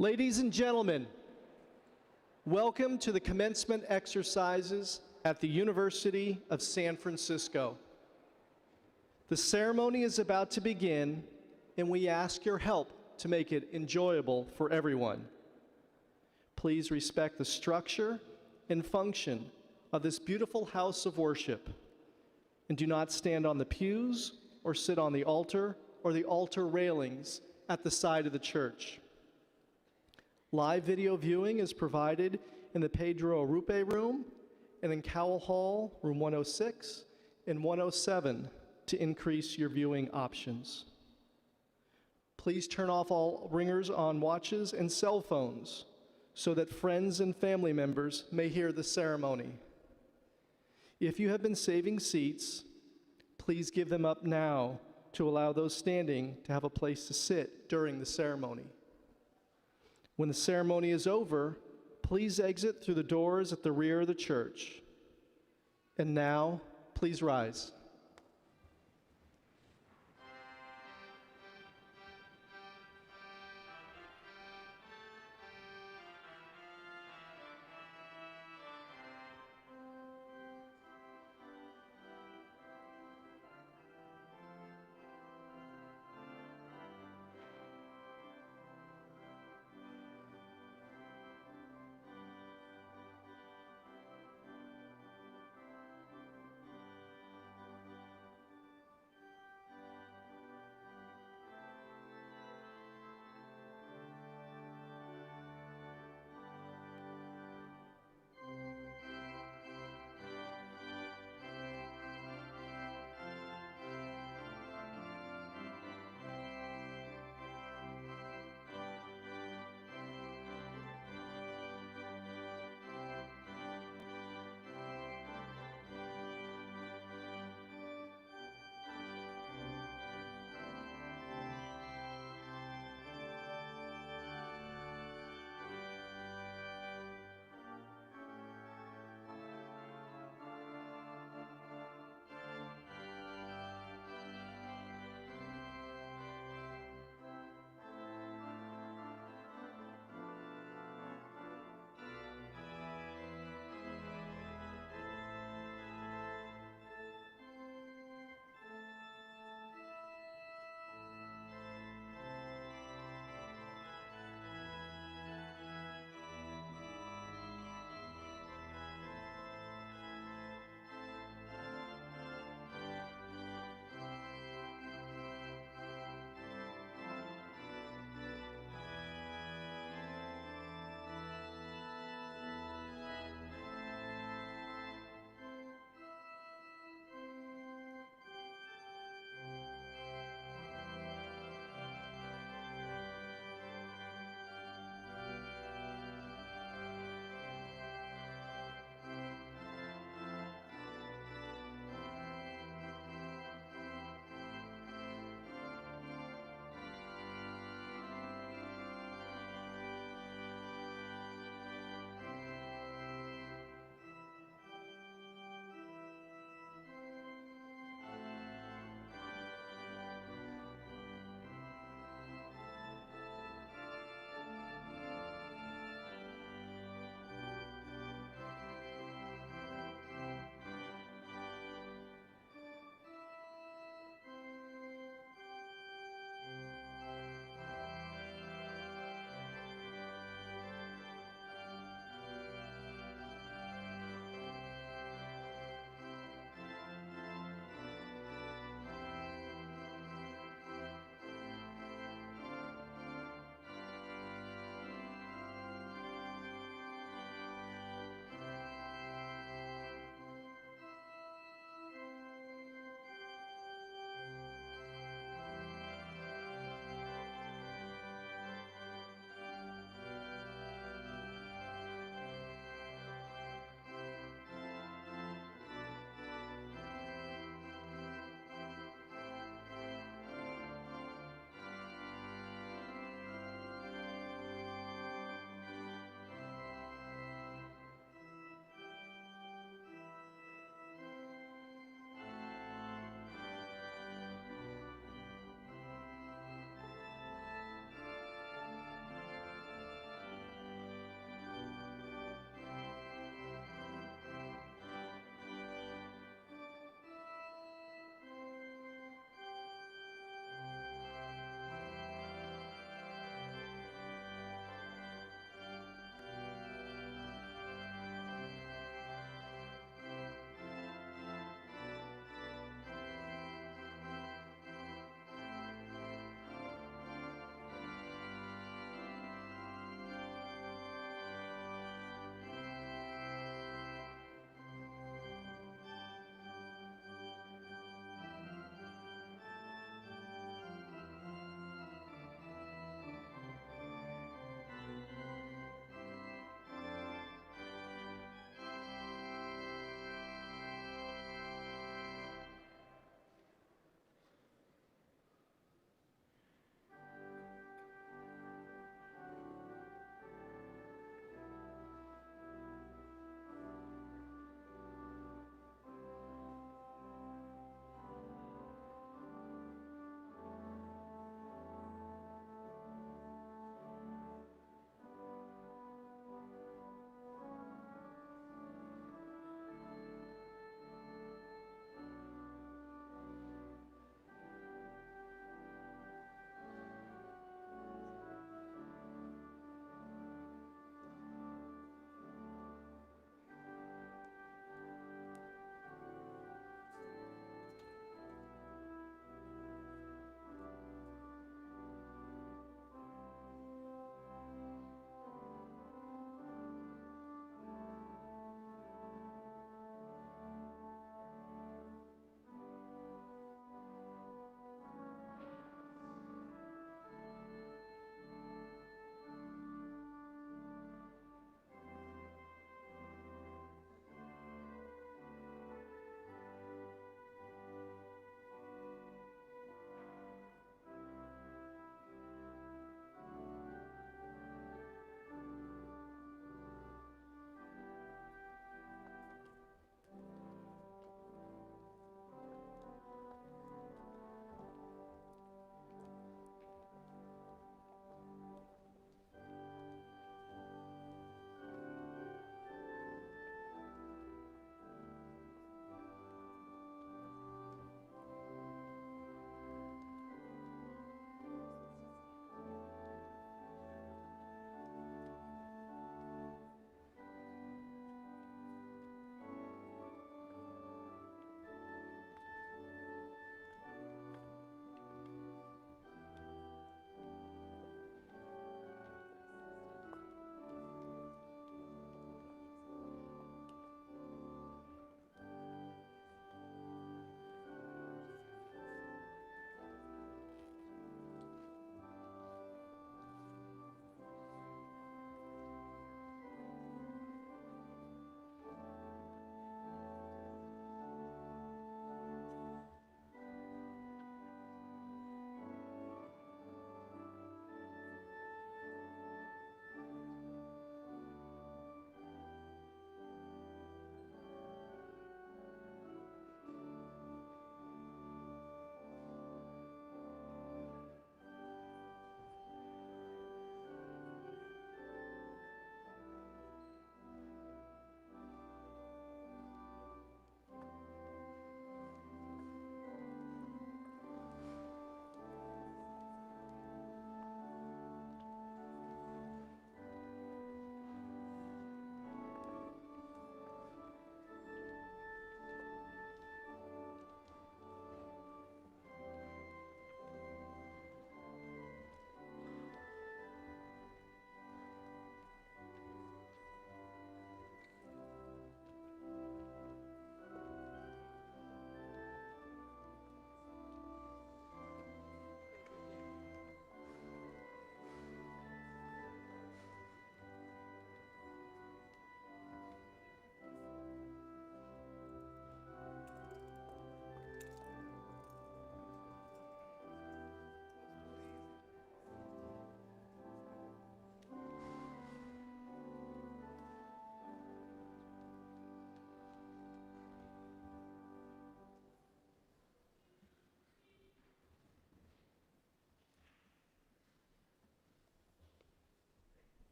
Ladies and gentlemen, welcome to the commencement exercises at the University of San Francisco. The ceremony is about to begin, and we ask your help to make it enjoyable for everyone. Please respect the structure and function of this beautiful house of worship, and do not stand on the pews or sit on the altar or the altar railings at the side of the church. Live video viewing is provided in the Pedro Arrupe room and in Cowell Hall, room 106 and 107 to increase your viewing options. Please turn off all ringers on watches and cell phones so that friends and family members may hear the ceremony. If you have been saving seats, please give them up now to allow those standing to have a place to sit during the ceremony. When the ceremony is over, please exit through the doors at the rear of the church. And now, please rise.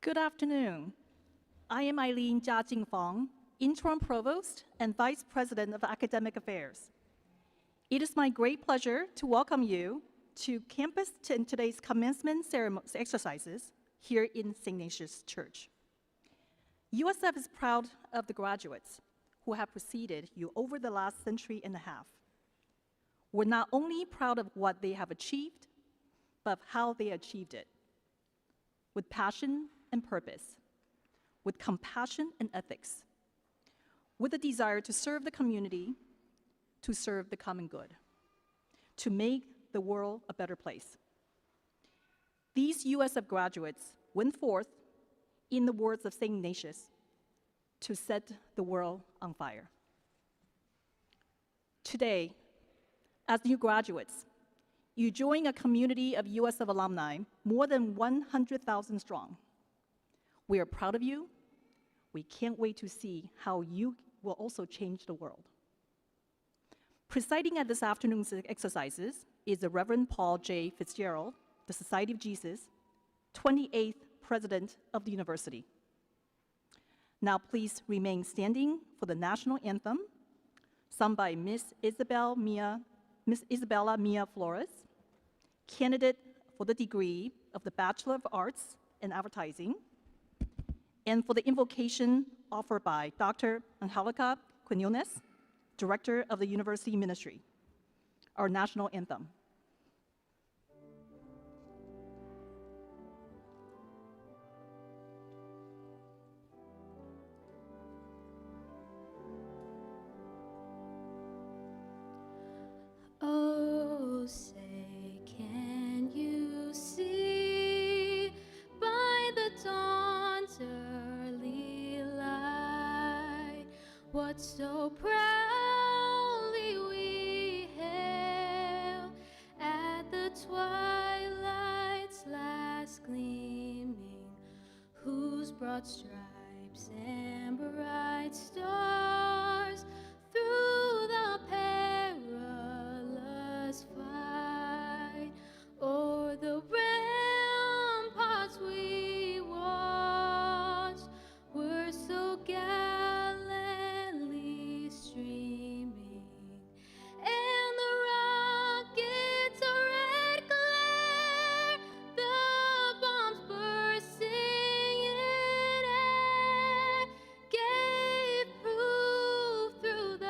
Good afternoon. I am Eileen Jiajing Fong, Interim Provost and Vice President of Academic Affairs. It is my great pleasure to welcome you to campus in today's commencement exercises here in St. Ignatius Church. USF is proud of the graduates who have preceded you over the last century and a half. We're not only proud of what they have achieved, but of how they achieved it, with passion and purpose, with compassion and ethics, with a desire to serve the community, to serve the common good, to make the world a better place. These USF graduates went forth, in the words of St. Ignatius, to set the world on fire. Today, as new graduates, you join a community of USF alumni more than 100,000 strong. We are proud of you. We can't wait to see how you will also change the world. Presiding at this afternoon's exercises is the Reverend Paul J. Fitzgerald, the Society of Jesus, 28th President of the University. Now please remain standing for the national anthem, sung by Miss Isabella Mia Flores, candidate for the degree of the Bachelor of Arts in Advertising, and for the invocation offered by Dr. Angelica Quinones, Director of the University Ministry, our national anthem. Oh, say, can you see by the dawn's early light what so proudly we hail at the twilight's last gleaming, whose broad stripes and bright stars through the perilous fight o'er the ramparts we watched were so gallantly streaming, and the rockets' red glare, the bombs bursting in air, gave proof through the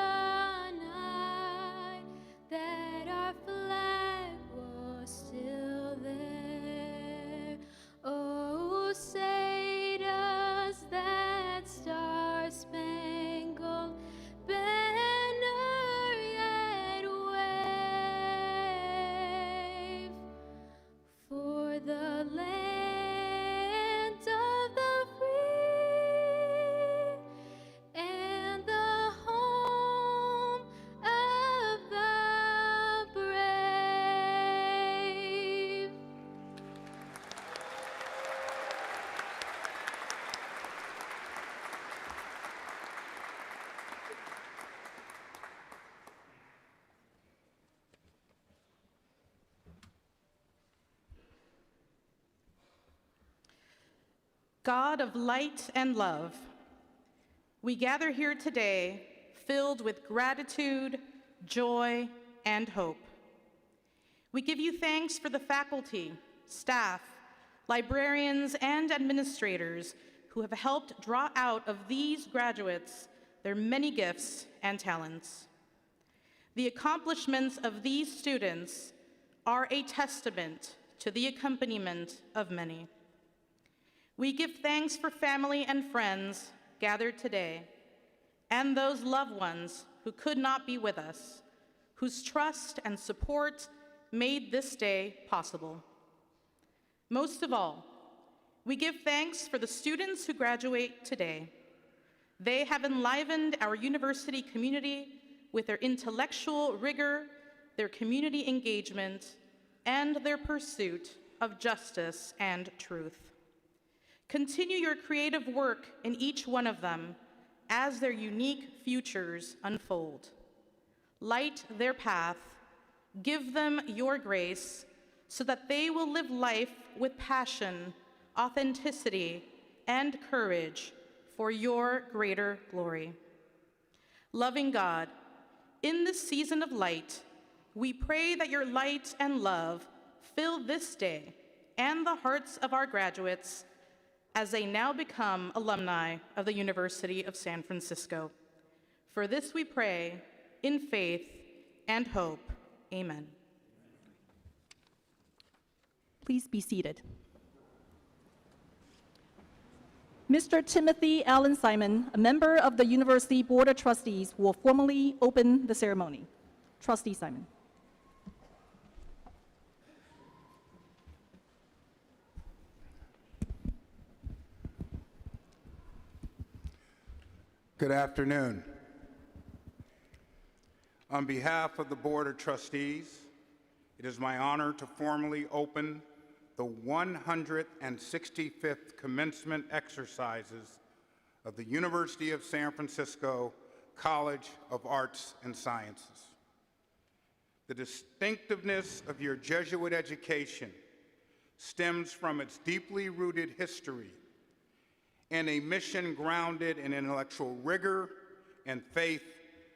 night that our flag was still there. Oh, say does that star-spangled banner yet wave for the land of the free and the home of the brave? God of light and love, we gather here today filled with gratitude, joy, and hope. We give you thanks for the faculty, staff, librarians, and administrators who have helped draw out of these graduates their many gifts and talents. The accomplishments of these students are a testament to the accompaniment of many. We give thanks for family and friends gathered today, and those loved ones who could not be with us, whose trust and support made this day possible. Most of all, we give thanks for the students who graduate today. They have enlivened our university community with their intellectual rigor, their community engagement, and their pursuit of justice and truth. Continue your creative work in each one of them as their unique futures unfold. Light their path, give them your grace, so that they will live life with passion, authenticity, and courage for your greater glory. Loving God, in this season of light, we pray that your light and love fill this day and the hearts of our graduates as they now become alumni of the University of San Francisco. For this we pray in faith and hope. Amen. Please be seated. Mr. Timothy Allen Simon, a member of the University Board of Trustees, will formally open the ceremony. Trustee Simon. Good afternoon. On behalf of the Board of Trustees, it is my honor to formally open the 165th commencement exercises of the University of San Francisco College of Arts and Sciences. The distinctiveness of your Jesuit education stems from its deeply rooted history and a mission grounded in intellectual rigor and faith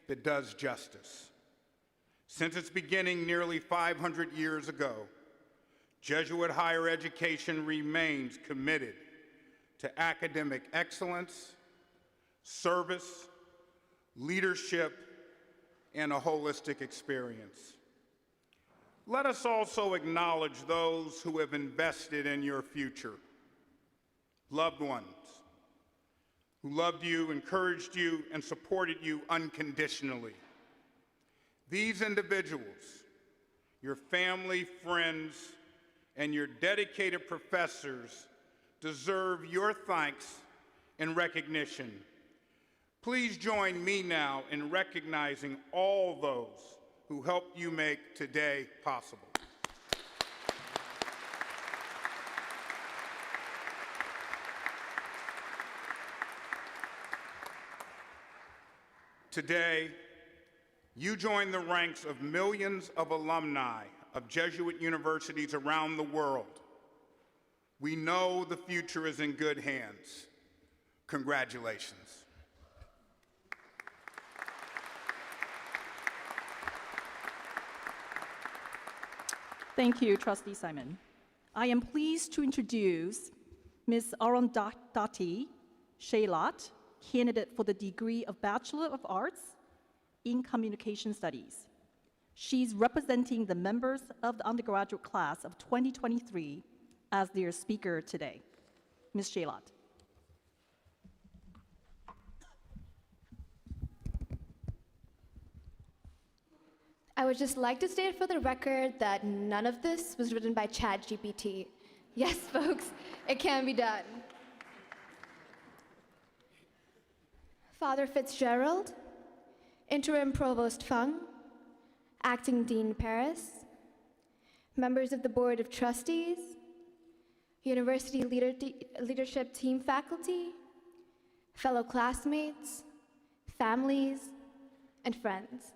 that does justice. Since its beginning nearly 500 years ago, Jesuit higher education remains committed to academic excellence, service, leadership, and a holistic experience. Let us also acknowledge those who have invested in your future, loved ones who loved you, encouraged you, and supported you unconditionally. These individuals, your family, friends, and your dedicated professors deserve your thanks and recognition. Please join me now in recognizing all those who helped you make today possible. Today, you join the ranks of millions of alumni of Jesuit universities around the world. We know the future is in good hands. Congratulations. Thank you, Trustee Simon. I am pleased to introduce Ms. Arundhati Shailat, candidate for the degree of Bachelor of Arts in Communication Studies. She's representing the members of the undergraduate class of 2023 as their speaker today. Ms. Shailat. I would just like to state for the record that none of this was written by ChatGPT. Yes, folks, it can be done. Father Fitzgerald, Interim Provost Fung, Acting Dean Paris, members of the Board of Trustees, University Leadership Team faculty, fellow classmates, families, and friends.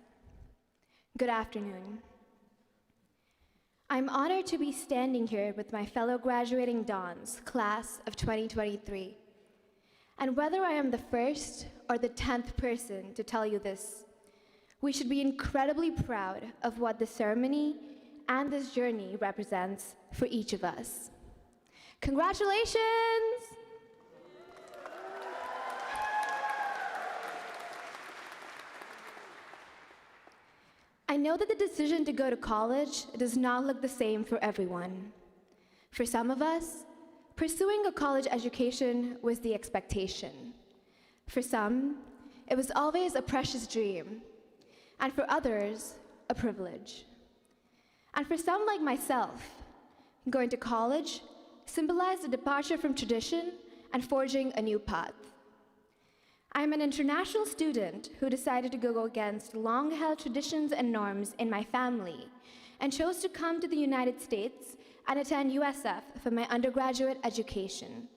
Good afternoon. I'm honored to be standing here with my fellow graduating Dons, class of 2023. And whether I am the first or the 10th person to tell you this, we should be incredibly proud of what the ceremony and this journey represents for each of us. Congratulations! I know that the decision to go to college does not look the same for everyone. For some of us, pursuing a college education was the expectation. For some, it was always a precious dream, and for others, a privilege. And for some like myself, going to college symbolized a departure from tradition and forging a new path. I'm an international student who decided to go against long-held traditions and norms in my family and chose to come to the United States and attend USF for my undergraduate education.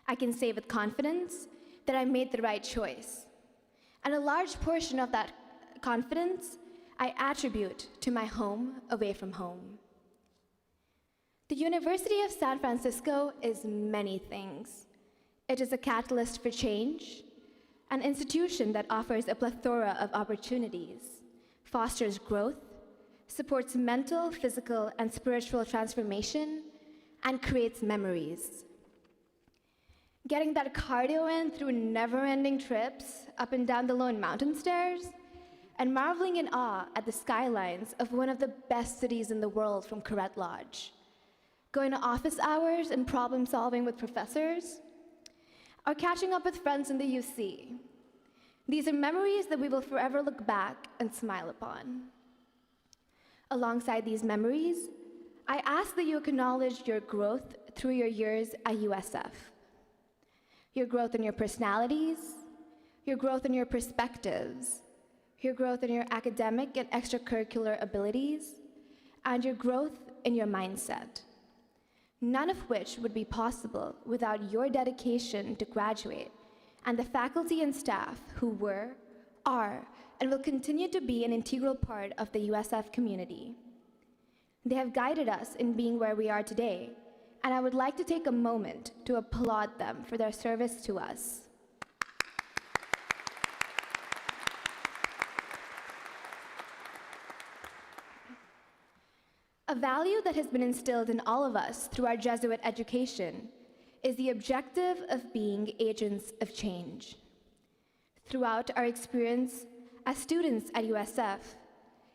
I can say with confidence that I made the right choice. And a large portion of that confidence I attribute to my home away from home. The University of San Francisco is many things, It is a catalyst for change, an institution that offers a plethora of opportunities, fosters growth, supports mental, physical, and spiritual transformation, and creates memories. Getting that cardio in through never-ending trips up and down the Lone Mountain stairs, and marveling in awe at the skylines of one of the best cities in the world from Corette Lodge. Going to office hours and problem solving with professors, or catching up with friends in the UC. These are memories that we will forever look back and smile upon. Alongside these memories, I ask that you acknowledge your growth through your years at USF. Your growth in your personalities, your growth in your perspectives, your growth in your academic and extracurricular abilities, and your growth in your mindset. None of which would be possible without your dedication to graduate and the faculty and staff who were, are, and will continue to be an integral part of the USF community. They have guided us in being where we are today, and I would like to take a moment to applaud them for their service to us. A value that has been instilled in all of us through our Jesuit education is the objective of being agents of change. Throughout our experience as students at USF,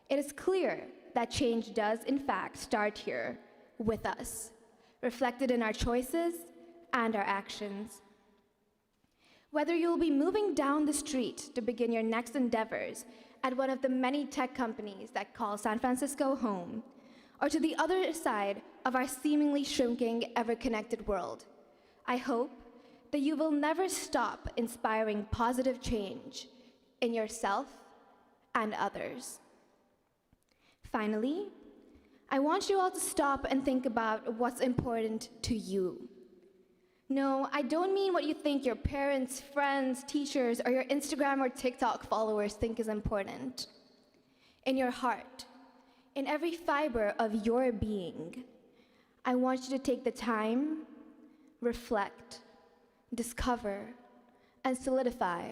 it is clear that change does in fact start here with us, reflected in our choices and our actions. Whether you'll be moving down the street to begin your next endeavors at one of the many tech companies that call San Francisco home, or to the other side of our seemingly shrinking, ever-connected world, I hope that you will never stop inspiring positive change in yourself and others. Finally, I want you all to stop and think about what's important to you. No, I don't mean what you think your parents, friends, teachers, or your Instagram or TikTok followers think is important. In your heart, in every fiber of your being, I want you to take the time, reflect, discover, and solidify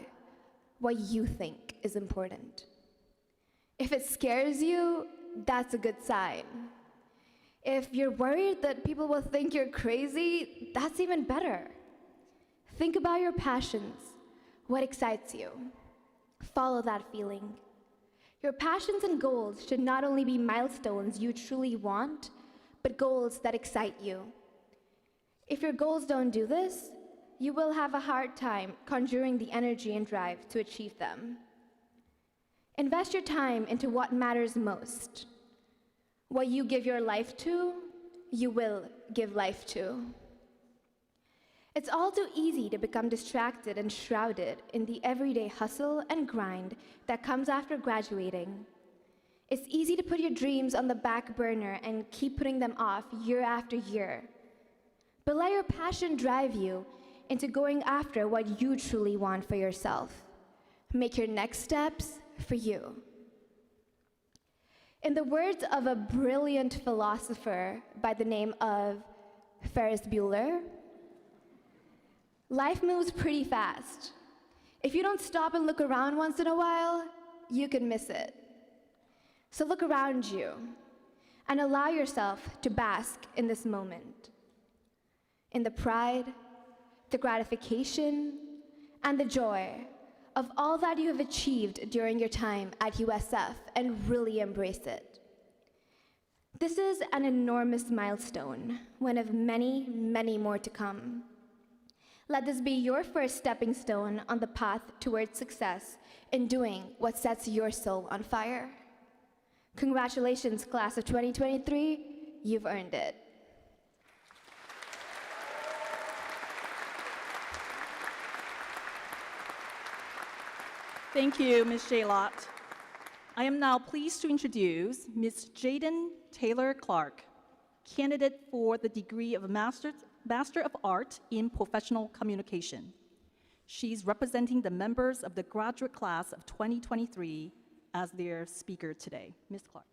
what you think is important. If it scares you, that's a good sign. If you're worried that people will think you're crazy, that's even better. Think about your passions, what excites you. Follow that feeling. Your passions and goals should not only be milestones you truly want, but goals that excite you. If your goals don't do this, you will have a hard time conjuring the energy and drive to achieve them. Invest your time into what matters most. What you give your life to, you will give life to. It's all too easy to become distracted and shrouded in the everyday hustle and grind that comes after graduating. It's easy to put your dreams on the back burner and keep putting them off year after year. But let your passion drive you into going after what you truly want for yourself. Make your next steps for you. In the words of a brilliant philosopher by the name of Ferris Bueller, life moves pretty fast. If you don't stop and look around once in a while, you can miss it. So look around you and allow yourself to bask in this moment, in the pride, the gratification, and the joy of all that you have achieved during your time at USF, and really embrace it. This is an enormous milestone, one of many, many more to come. Let this be your first stepping stone on the path towards success in doing what sets your soul on fire. Congratulations, class of 2023, you've earned it. Thank you, Ms. J-Lott. I am now pleased to introduce Ms. Jaden Taylor Clark, candidate for the degree of Master of Art in Professional Communication. She's representing the members of the graduate class of 2023 as their speaker today. Ms. Clark.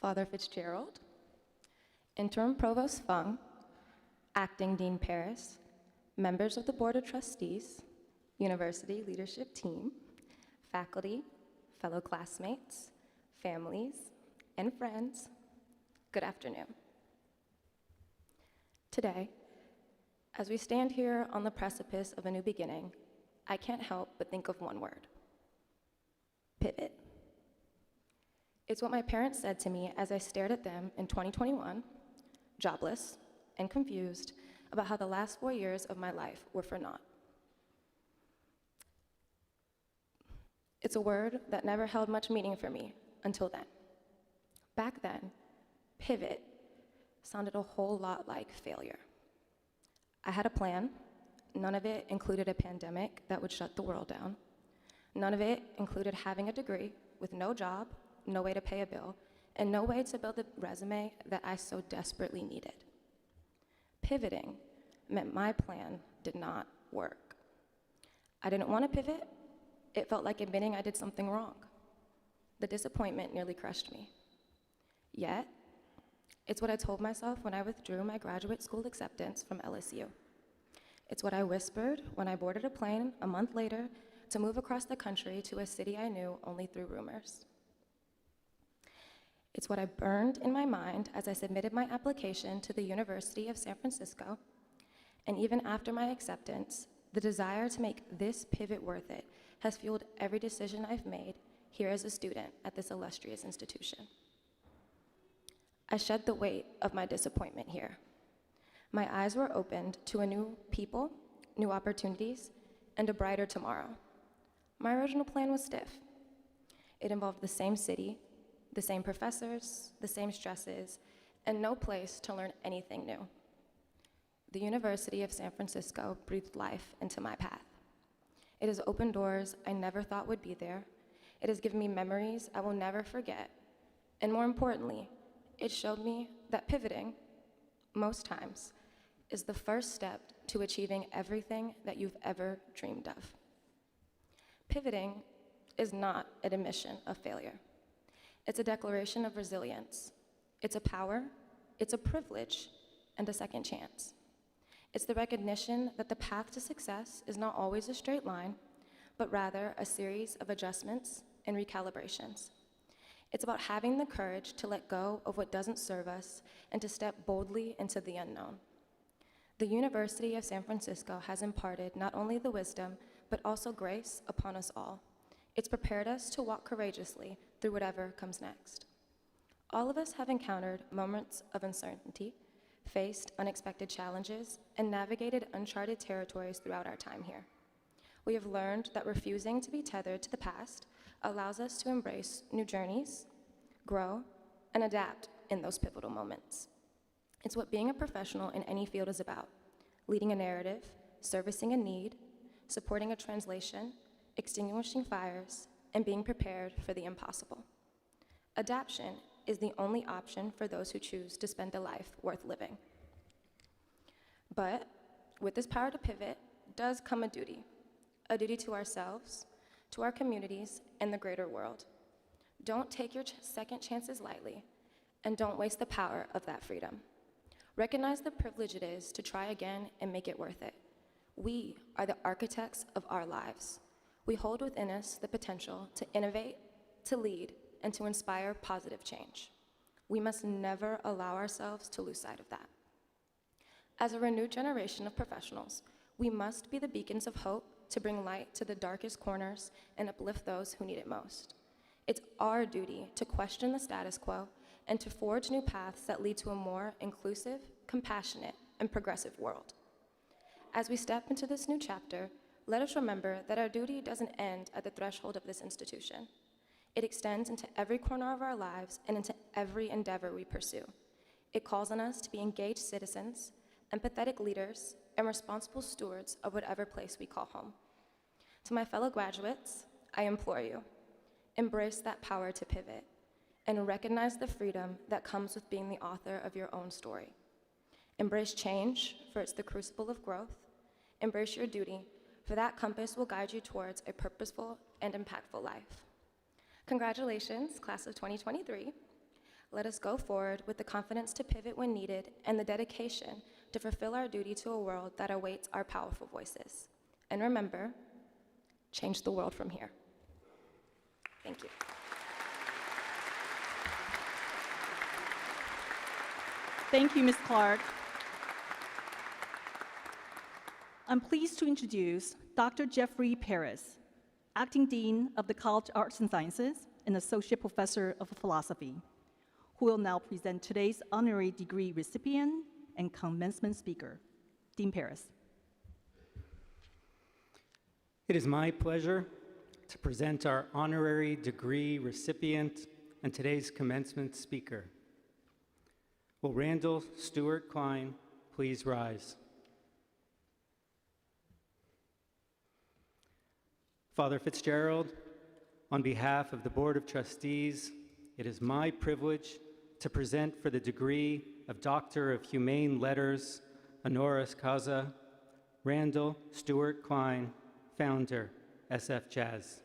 Father Fitzgerald, Interim Provost Fung, Acting Dean Paris, members of the Board of Trustees, University Leadership Team, faculty, fellow classmates, families, and friends, good afternoon. Today, as we stand here on the precipice of a new beginning, I can't help but think of one word: pivot. It's what my parents said to me as I stared at them in 2021, jobless and confused about how the last 4 years of my life were for naught. It's a word that never held much meaning for me until then. Back then, pivot sounded a whole lot like failure. I had a plan. None of it included a pandemic that would shut the world down. None of it included having a degree with no job, no way to pay a bill, and no way to build the resume that I so desperately needed. Pivoting meant my plan did not work. I didn't want to pivot. It felt like admitting I did something wrong. The disappointment nearly crushed me. Yet, it's what I told myself when I withdrew my graduate school acceptance from LSU. It's what I whispered when I boarded a plane a month later to move across the country to a city I knew only through rumors. It's what I burned in my mind as I submitted my application to the University of San Francisco. And even after my acceptance, the desire to make this pivot worth it has fueled every decision I've made here as a student at this illustrious institution. I shed the weight of my disappointment here. My eyes were opened to a new people, new opportunities, and a brighter tomorrow. My original plan was stiff. It involved the same city, the same professors, the same stresses, and no place to learn anything new. The University of San Francisco breathed life into my path. It has opened doors I never thought would be there. It has given me memories I will never forget. And more importantly, it showed me that pivoting, most times, is the first step to achieving everything that you've ever dreamed of. Pivoting is not an admission of failure. It's a declaration of resilience. It's a power, it's a privilege, and a second chance. It's the recognition that the path to success is not always a straight line, but rather a series of adjustments and recalibrations. It's about having the courage to let go of what doesn't serve us and to step boldly into the unknown. The University of San Francisco has imparted not only the wisdom, but also grace upon us all. It's prepared us to walk courageously through whatever comes next. All of us have encountered moments of uncertainty, faced unexpected challenges, and navigated uncharted territories throughout our time here. We have learned that refusing to be tethered to the past allows us to embrace new journeys, grow, and adapt in those pivotal moments. It's what being a professional in any field is about: leading a narrative, servicing a need, supporting a translation, extinguishing fires, and being prepared for the impossible. Adaptation is the only option for those who choose to spend a life worth living. But with this power to pivot does come a duty to ourselves, to our communities, and the greater world. Don't take your second chances lightly, and don't waste the power of that freedom. Recognize the privilege it is to try again and make it worth it. We are the architects of our lives. We hold within us the potential to innovate, to lead, and to inspire positive change. We must never allow ourselves to lose sight of that. As a renewed generation of professionals, we must be the beacons of hope to bring light to the darkest corners and uplift those who need it most. It's our duty to question the status quo and to forge new paths that lead to a more inclusive, compassionate, and progressive world. As we step into this new chapter, let us remember that our duty doesn't end at the threshold of this institution. It extends into every corner of our lives and into every endeavor we pursue. It calls on us to be engaged citizens, empathetic leaders, and responsible stewards of whatever place we call home. To my fellow graduates, I implore you, embrace that power to pivot and recognize the freedom that comes with being the author of your own story. Embrace change, for it's the crucible of growth. Embrace your duty, for that compass will guide you towards a purposeful and impactful life. Congratulations, class of 2023. Let us go forward with the confidence to pivot when needed and the dedication to fulfill our duty to a world that awaits our powerful voices. And remember, change the world from here. Thank you. Thank you, Ms. Clark. I'm pleased to introduce Dr. Jeffrey Paris, Acting Dean of the College of Arts and Sciences and Associate Professor of Philosophy, who will now present today's honorary degree recipient and commencement speaker. Dean Paris. It is my pleasure to present our honorary degree recipient and today's commencement speaker. Will Randall Stewart Klein please rise? Father Fitzgerald, on behalf of the Board of Trustees, it is my privilege to present for the degree of Doctor of Humane Letters, honoris causa, Randall Stewart Klein, founder, SF Jazz.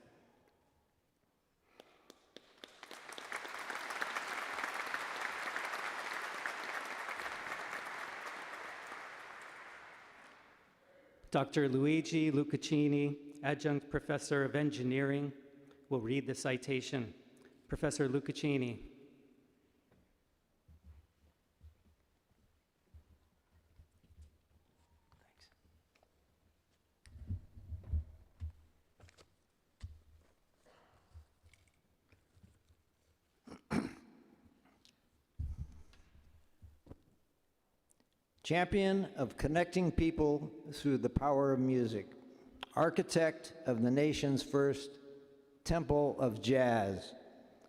Dr. Luigi Lucaccini, Adjunct Professor of Engineering, will read the citation. Professor Lucaccini. Champion of connecting people through the power of music, architect of the nation's first temple of jazz,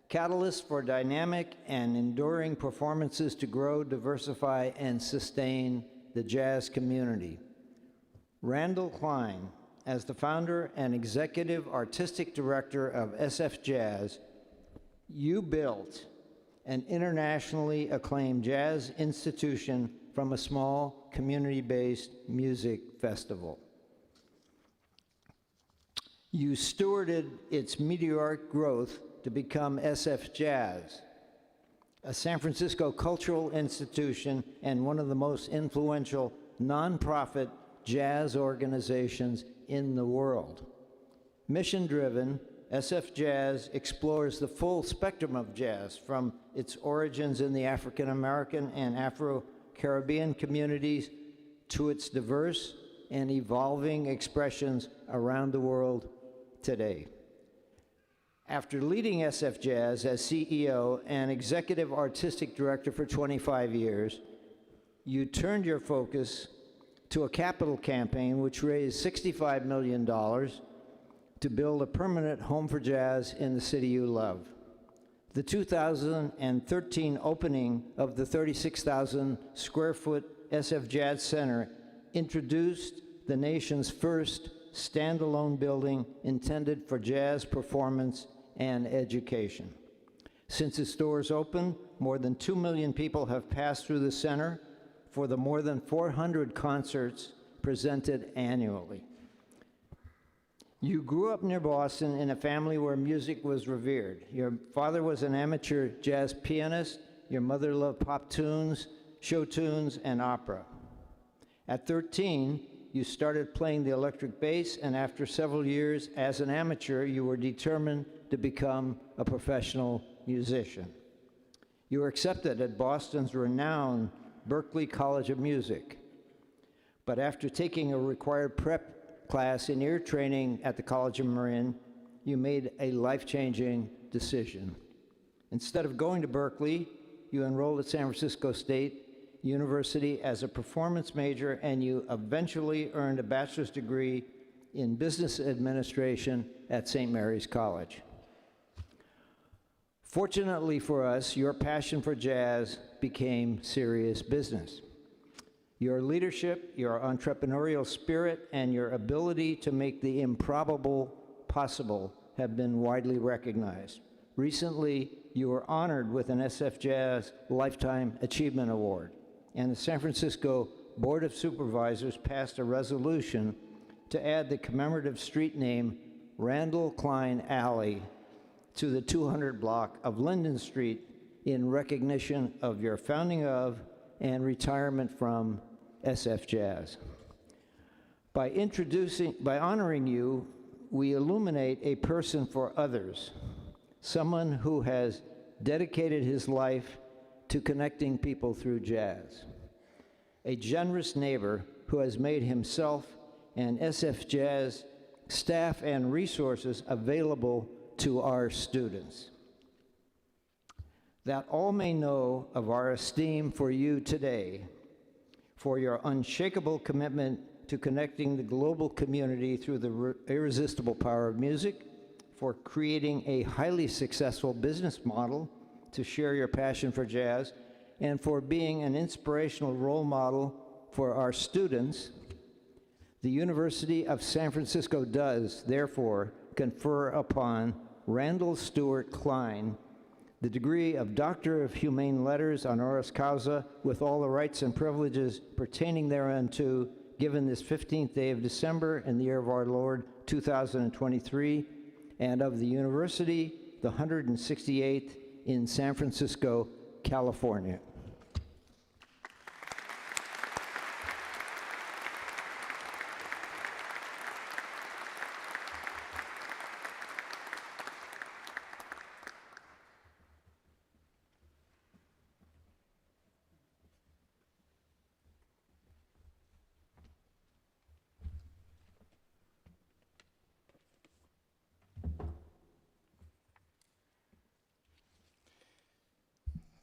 catalyst for dynamic and enduring performances to grow, diversify, and sustain the jazz community. Randall Klein, as the founder and executive artistic director of SF Jazz, you built an internationally acclaimed jazz institution from a small community-based music festival. You stewarded its meteoric growth to become SF Jazz, a San Francisco cultural institution and one of the most influential nonprofit jazz organizations in the world. Mission-driven, SF Jazz explores the full spectrum of jazz, from its origins in the African American and Afro-Caribbean communities to its diverse and evolving expressions around the world today. After leading SF Jazz as CEO and executive artistic director for 25 years, you turned your focus to a capital campaign which raised $65 million to build a permanent home for jazz in the city you love. The 2013 opening of the 36,000 square foot SF Jazz Center introduced the nation's first standalone building intended for jazz performance and education. Since its doors opened, more than 2 million people have passed through the center for the more than 400 concerts presented annually. You grew up near Boston in a family where music was revered. Your father was an amateur jazz pianist. Your mother loved pop tunes, show tunes, and opera. At 13, you started playing the electric bass, and after several years as an amateur, you were determined to become a professional musician. You were accepted at Boston's renowned Berklee College of Music. But after taking a required prep class in ear training at the College of Marin, you made a life-changing decision. Instead of going to Berklee, you enrolled at San Francisco State University as a performance major, and you eventually earned a bachelor's degree in business administration at St. Mary's College. Fortunately for us, your passion for jazz became serious business. Your leadership, your entrepreneurial spirit, and your ability to make the improbable possible have been widely recognized. Recently, you were honored with an SF Jazz Lifetime Achievement Award, and the San Francisco Board of Supervisors passed a resolution to add the commemorative street name Randall Klein Alley to the 200 block of Linden Street in recognition of your founding of and retirement from SF Jazz. By honoring you, we illuminate a person for others, someone who has dedicated his life to connecting people through jazz, a generous neighbor who has made himself and SF Jazz staff and resources available to our students. That all may know of our esteem for you today, for your unshakable commitment to connecting the global community through the irresistible power of music, for creating a highly successful business model to share your passion for jazz, and for being an inspirational role model for our students. The University of San Francisco does, therefore, confer upon Randall Stewart Klein the degree of Doctor of Humane Letters honoris causa with all the rights and privileges pertaining thereunto, given this 15th day of December in the year of our Lord 2023, and of the University, the 168th in San Francisco, California.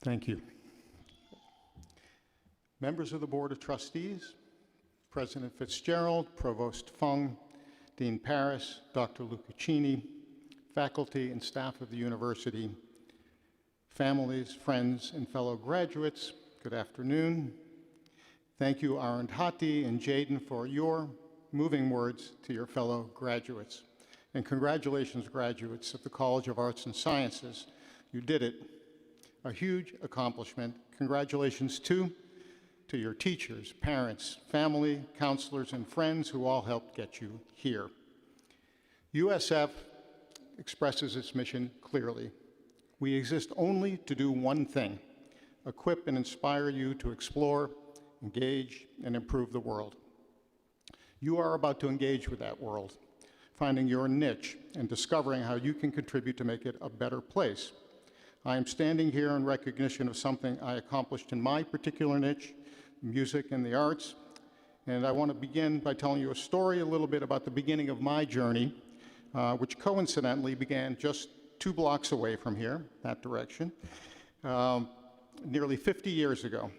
Thank you. Members of the Board of Trustees, President Fitzgerald, Provost Fung, Dean Paris, Dr. Lucaccini, faculty and staff of the university, families, friends, and fellow graduates, good afternoon. Thank you, Arundhati and Jaden, for your moving words to your fellow graduates. And congratulations, graduates of the College of Arts and Sciences. You did it. A huge accomplishment. Congratulations, too, to your teachers, parents, family, counselors, and friends who all helped get you here. USF expresses its mission clearly. We exist only to do one thing: equip and inspire you to explore, engage, and improve the world. You are about to engage with that world, finding your niche and discovering how you can contribute to make it a better place. I am standing here in recognition of something I accomplished in my particular niche, music and the arts, and I want to begin by telling you a story a little bit about the beginning of my journey, which coincidentally began just 2 blocks away from here, that direction, nearly 50 years ago.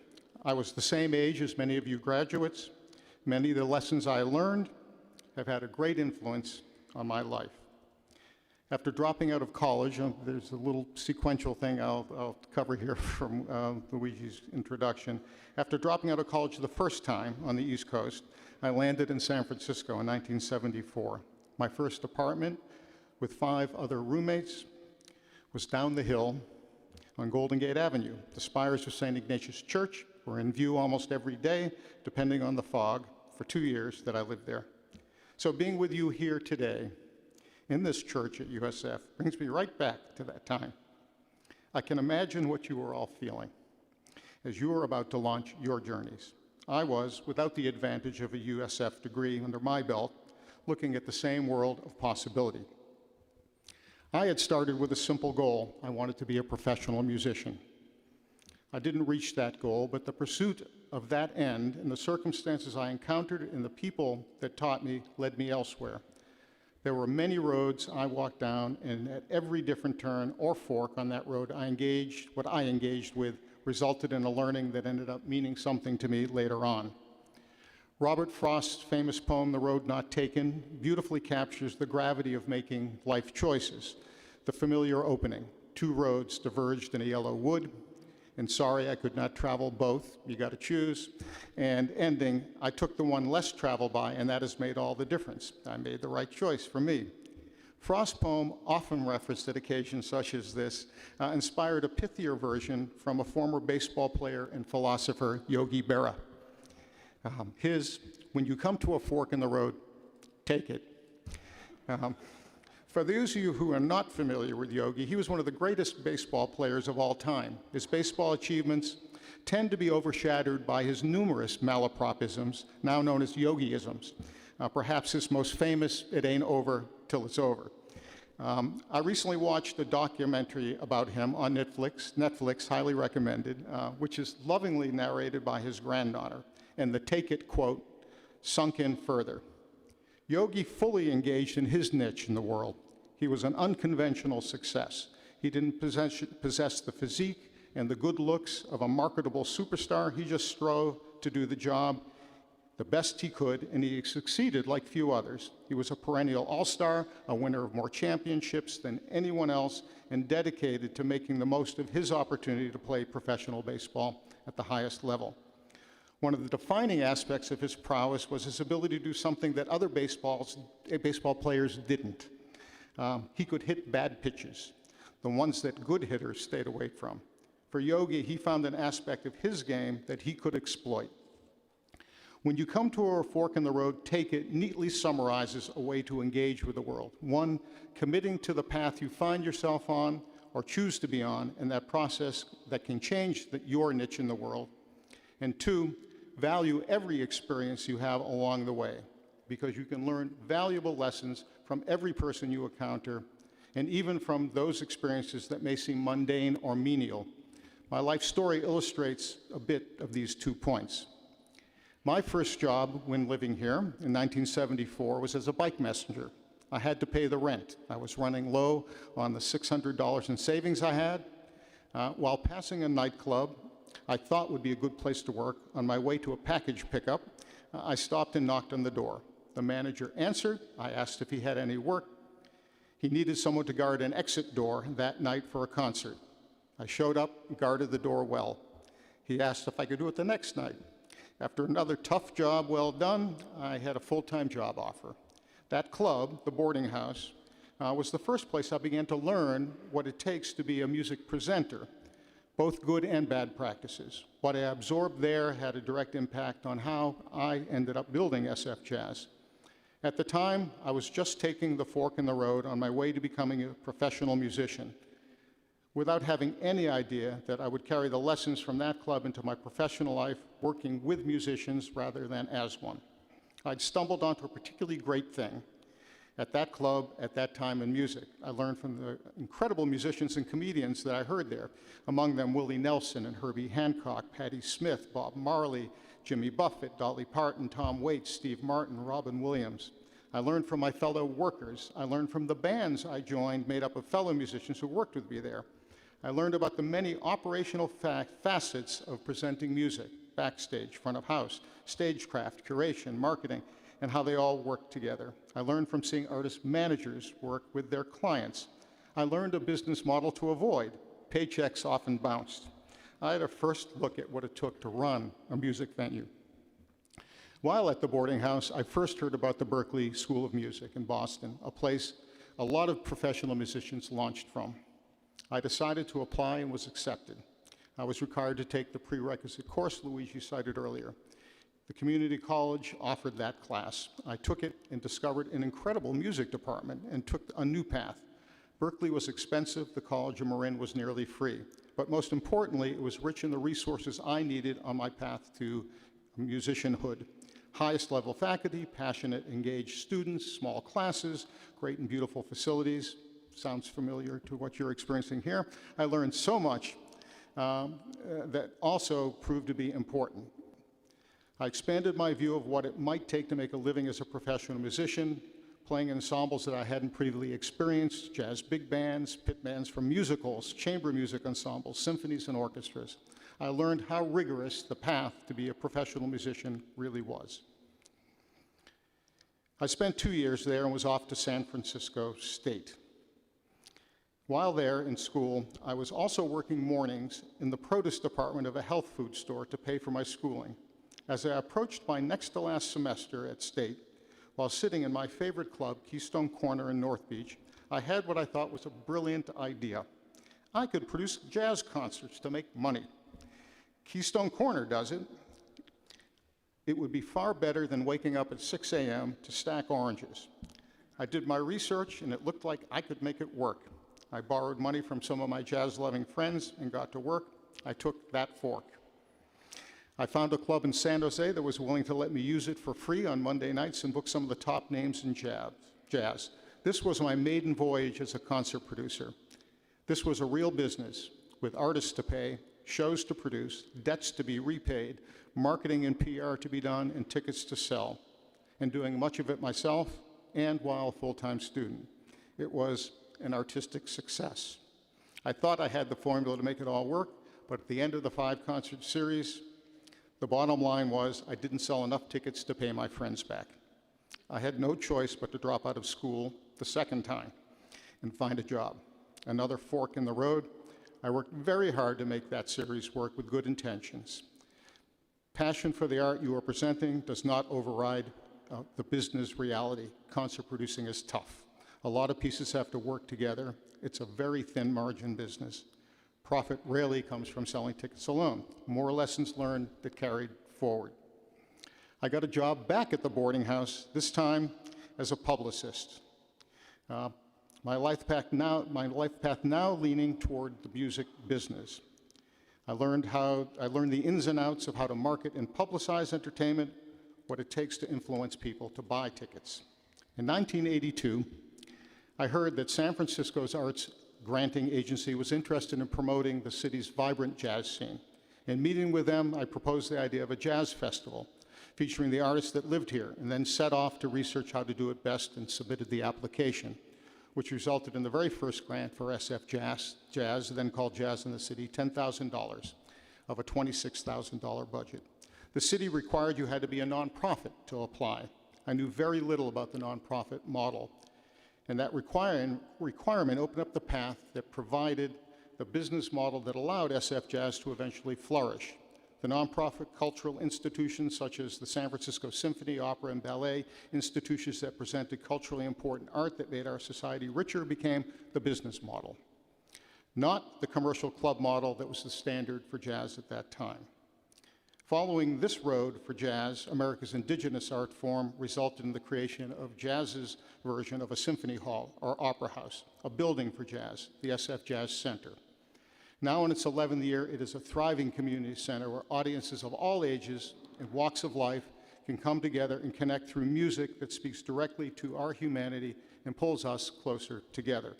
I was the same age as many of you graduates. Many of the lessons I learned have had a great influence on my life. After dropping out of college, there's a little sequential thing I'll cover here from Luigi's introduction. After dropping out of college the first time on the East Coast, I landed in San Francisco in 1974. My first apartment, with 5 other roommates, was down the hill on Golden Gate Avenue. The spires of St. Ignatius Church were in view almost every day, depending on the fog, for 2 years that I lived there. So being with you here today, in this church at USF, brings me right back to that time. I can imagine what you were all feeling as you were about to launch your journeys. I was, without the advantage of a USF degree under my belt, looking at the same world of possibility. I had started with a simple goal. I wanted to be a professional musician. I didn't reach that goal, but the pursuit of that end and the circumstances I encountered and the people that taught me led me elsewhere. There were many roads I walked down, and at every different turn or fork on that road, what I engaged with resulted in a learning that ended up meaning something to me later on. Robert Frost's famous poem, The Road Not Taken, beautifully captures the gravity of making life choices. The familiar opening: 2 roads diverged in a yellow wood, and sorry I could not travel both, you got to choose. And ending, I took the one less traveled by, and that has made all the difference. I made the right choice for me. Frost's poem, often referenced at occasions such as this, inspired a pithier version from a former baseball player and philosopher, Yogi Berra. When you come to a fork in the road, take it. For those of you who are not familiar with Yogi, he was one of the greatest baseball players of all time. His baseball achievements tend to be overshadowed by his numerous malapropisms, now known as yogiisms. Perhaps his most famous, "It ain't over till it's over." I recently watched a documentary about him on Netflix, highly recommended, which is lovingly narrated by his granddaughter, and the take it quote sunk in further. Yogi fully engaged in his niche in the world. He was an unconventional success. He didn't possess the physique and the good looks of a marketable superstar. He just strove to do the job the best he could, and he succeeded like few others. He was a perennial all-star, a winner of more championships than anyone else, and dedicated to making the most of his opportunity to play professional baseball at the highest level. One of the defining aspects of his prowess was his ability to do something that other baseball players didn't. He could hit bad pitches, the ones that good hitters stayed away from. For Yogi, he found an aspect of his game that he could exploit. When you come to a fork in the road, take it neatly summarizes a way to engage with the world. One, committing to the path you find yourself on or choose to be on, and that process that can change your niche in the world. And two, value every experience you have along the way, because you can learn valuable lessons from every person you encounter, and even from those experiences that may seem mundane or menial. My life story illustrates a bit of these 2 points. My first job when living here in 1974 was as a bike messenger. I had to pay the rent. I was running low on the $600 in savings I had. While passing a nightclub I thought would be a good place to work, on my way to a package pickup, I stopped and knocked on the door. The manager answered. I asked if he had any work. He needed someone to guard an exit door that night for a concert. I showed up and guarded the door well. He asked if I could do it the next night. After another tough job well done, I had a full-time job offer. That club, the boarding house, was the first place I began to learn what it takes to be a music presenter, both good and bad practices. What I absorbed there had a direct impact on how I ended up building SF Jazz. At the time, I was just taking the fork in the road on my way to becoming a professional musician, without having any idea that I would carry the lessons from that club into my professional life, working with musicians rather than as one. I'd stumbled onto a particularly great thing at that club at that time in music. I learned from the incredible musicians and comedians that I heard there, among them Willie Nelson and Herbie Hancock, Patti Smith, Bob Marley, Jimmy Buffett, Dolly Parton, Tom Waits, Steve Martin, Robin Williams. I learned from my fellow workers. I learned from the bands I joined made up of fellow musicians who worked with me there. I learned about the many operational facets of presenting music, backstage, front of house, stagecraft, curation, marketing, and how they all work together. I learned from seeing artist managers work with their clients. I learned a business model to avoid. Paychecks often bounced. I had a first look at what it took to run a music venue. While at the boarding house, I first heard about the Berklee School of Music in Boston, a place a lot of professional musicians launched from. I decided to apply and was accepted. I was required to take the prerequisite course Luigi cited earlier. The community college offered that class. I took it and discovered an incredible music department and took a new path. Berklee was expensive, the College of Marin was nearly free. But most importantly, it was rich in the resources I needed on my path to musicianhood. Highest level faculty, passionate, engaged students, small classes, great and beautiful facilities. Sounds familiar to what you're experiencing here. I learned so much that also proved to be important. I expanded my view of what it might take to make a living as a professional musician, playing in ensembles that I hadn't previously experienced, jazz big bands, pit bands from musicals, chamber music ensembles, symphonies, and orchestras. I learned how rigorous the path to be a professional musician really was. I spent 2 years there and was off to San Francisco State. While there in school, I was also working mornings in the produce department of a health food store to pay for my schooling. As I approached my next to last semester at State, while sitting in my favorite club, Keystone Corner in North Beach, I had what I thought was a brilliant idea. I could produce jazz concerts to make money. Keystone Corner does it. It would be far better than waking up at 6 a.m. to stack oranges. I did my research, and it looked like I could make it work. I borrowed money from some of my jazz-loving friends and got to work. I took that fork. I found a club in San Jose that was willing to let me use it for free on Monday nights and book some of the top names in jazz. This was my maiden voyage as a concert producer. This was a real business with artists to pay, shows to produce, debts to be repaid, marketing and PR to be done, and tickets to sell, and doing much of it myself and while a full-time student. It was an artistic success. I thought I had the formula to make it all work, but at the end of the 5-concert series, the bottom line was I didn't sell enough tickets to pay my friends back. I had no choice but to drop out of school the second time and find a job. Another fork in the road. I worked very hard to make that series work with good intentions. Passion for the art you are presenting does not override the business reality. Concert producing is tough. A lot of pieces have to work together. It's a very thin margin business. Profit rarely comes from selling tickets alone. More lessons learned that carried forward. I got a job back at the boarding house, this time as a publicist. My life path now leaning toward the music business. I learned the ins and outs of how to market and publicize entertainment, what it takes to influence people to buy tickets. In 1982, I heard that San Francisco's arts granting agency was interested in promoting the city's vibrant jazz scene. In meeting with them, I proposed the idea of a jazz festival featuring the artists that lived here, and then set off to research how to do it best and submitted the application, which resulted in the very first grant for SF Jazz, then called Jazz in the City, $10,000 of a $26,000 budget. The city required you had to be a nonprofit to apply. I knew very little about the nonprofit model, and that requirement opened up the path that provided the business model that allowed SF Jazz to eventually flourish. The nonprofit cultural institutions such as the San Francisco Symphony, Opera, and Ballet, institutions that presented culturally important art that made our society richer, became the business model, not the commercial club model that was the standard for jazz at that time. Following this road for jazz, America's indigenous art form resulted in the creation of jazz's version of a symphony hall or opera house, a building for jazz, the SF Jazz Center. Now in its 11th year, it is a thriving community center where audiences of all ages and walks of life can come together and connect through music that speaks directly to our humanity and pulls us closer together.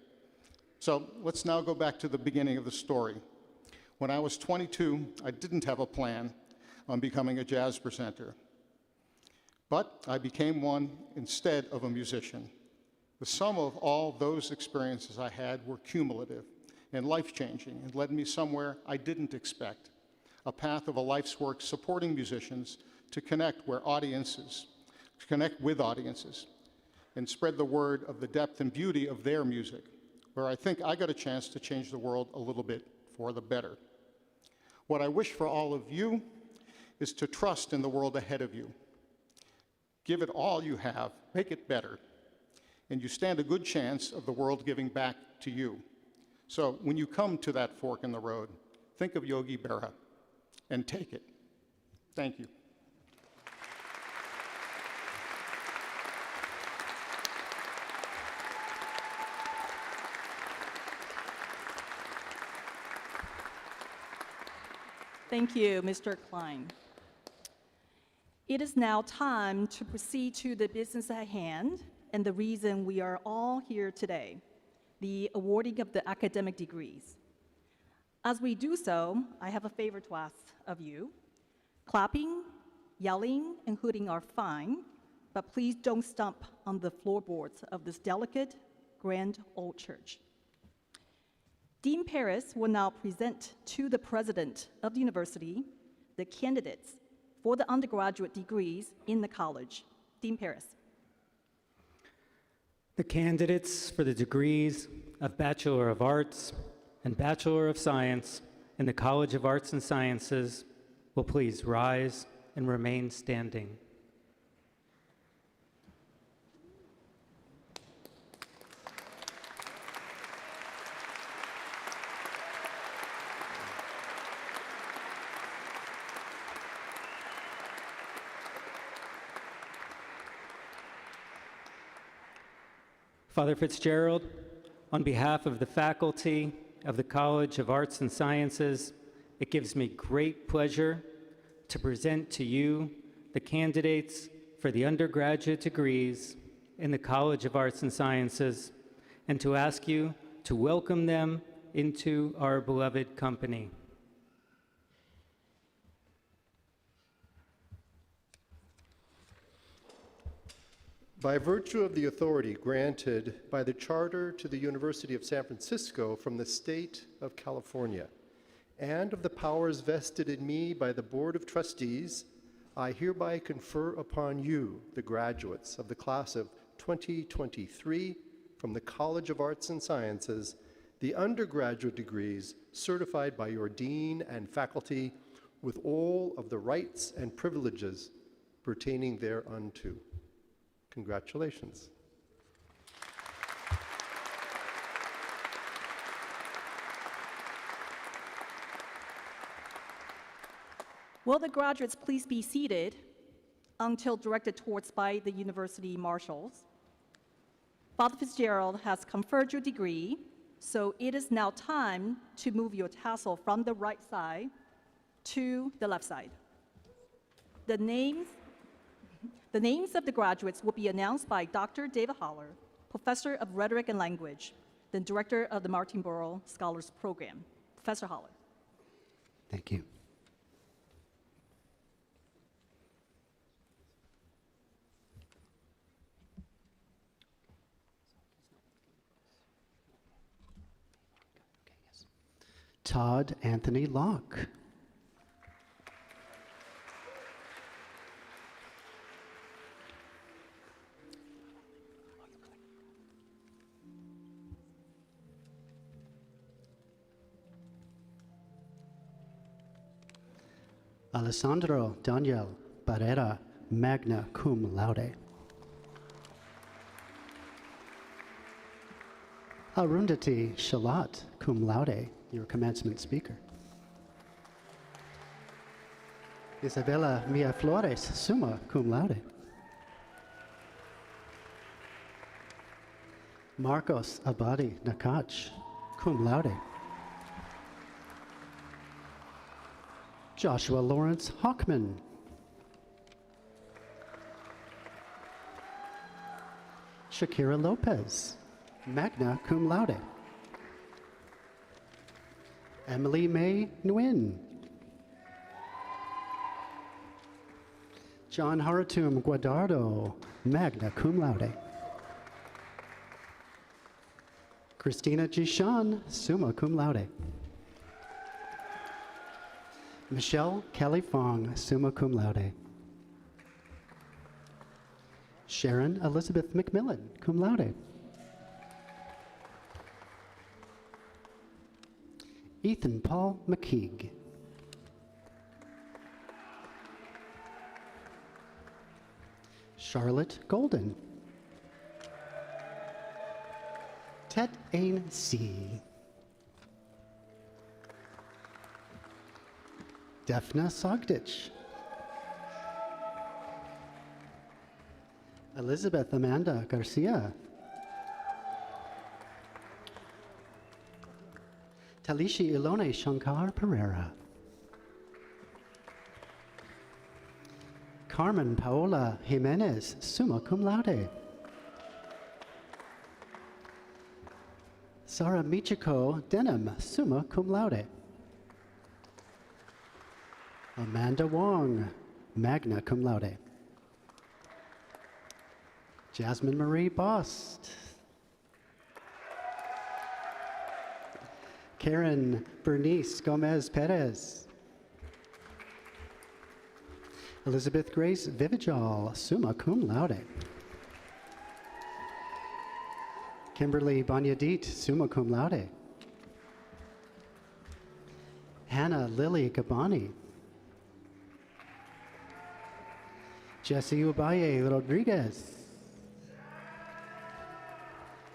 So let's now go back to the beginning of the story. When I was 22, I didn't have a plan on becoming a jazz presenter, but I became one instead of a musician. The sum of all those experiences I had were cumulative and life-changing and led me somewhere I didn't expect, a path of a life's work supporting musicians to connect with audiences, and spread the word of the depth and beauty of their music, where I think I got a chance to change the world a little bit for the better. What I wish for all of you is to trust in the world ahead of you. Give it all you have, make it better, and you stand a good chance of the world giving back to you. So when you come to that fork in the road, think of Yogi Berra and take it. Thank you. Thank you, Mr. Klein. It is now time to proceed to the business at hand and the reason we are all here today, the awarding of the academic degrees. As we do so, I have a favor to ask of you. Clapping, yelling, and hooting are fine, but please don't stomp on the floorboards of this delicate, grand old church. Dean Paris will now present to the president of the university the candidates for the undergraduate degrees in the college. Dean Paris. The candidates for the degrees of Bachelor of Arts and Bachelor of Science in the College of Arts and Sciences will please rise and remain standing. Father Fitzgerald, on behalf of the faculty of the College of Arts and Sciences, it gives me great pleasure to present to you the candidates for the undergraduate degrees in the College of Arts and Sciences, and to ask you to welcome them into our beloved company. By virtue of the authority granted by the Charter to the University of San Francisco from the State of California, and of the powers vested in me by the Board of Trustees, I hereby confer upon you, the graduates of the class of 2023 from the College of Arts and Sciences, the undergraduate degrees certified by your dean and faculty with all of the rights and privileges pertaining thereunto. Congratulations. Will the graduates please be seated until directed towards by the university marshals? Father Fitzgerald has conferred your degree, so it is now time to move your tassel from the right side to the left side. The names of the graduates will be announced by Dr. David Holler, Professor of Rhetoric and Language, the Director of the Martinborough Scholars Program. Professor Holler. Thank you. Todd Anthony Locke. Alessandro Daniel Barrera, magna cum laude. Arundhati Shalat, cum laude, your commencement speaker. Isabella Mia Flores, summa cum laude. Marcos Abadi Nakach, cum laude. Joshua Lawrence Hockman. Shakira Lopez, magna cum laude. Emily May Nguyen. John Haratum Guadardo, magna cum laude. Christina Gishan, summa cum laude. Michelle Kelly Fong, summa cum laude. Sharon Elizabeth McMillan, cum laude. Ethan Paul McKeague. Charlotte Golden. Tet Ain C. Defna Sogdich. Elizabeth Amanda Garcia. Talishi Ilone Shankar Pereira. Carmen Paola Jimenez, summa cum laude. Sarah Michiko Denham, summa cum laude. Amanda Wong, magna cum laude. Jasmine Marie Bost. Karen Bernice Gomez Perez. Elizabeth Grace Vivijal, summa cum laude. Kimberly Banyadit, summa cum laude. Hannah Lily Gabani. Jesse Ubaye Rodriguez.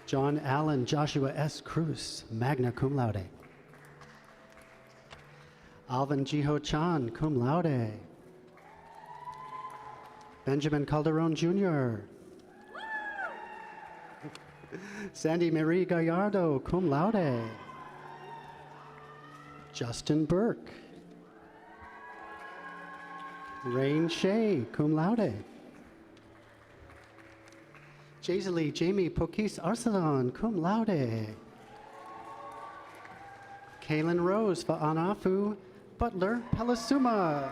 John Allen Joshua S. Cruz, magna cum laude. Alvin Jiho Chan, cum laude. Benjamin Calderon Jr. Sandy Marie Gallardo, cum laude. Justin Burke. Rain Shea, cum laude. Jaisley Jamie Pokis Arsalan, cum laude. Kaylin Rose Fa'anafu Butler Pelasuma.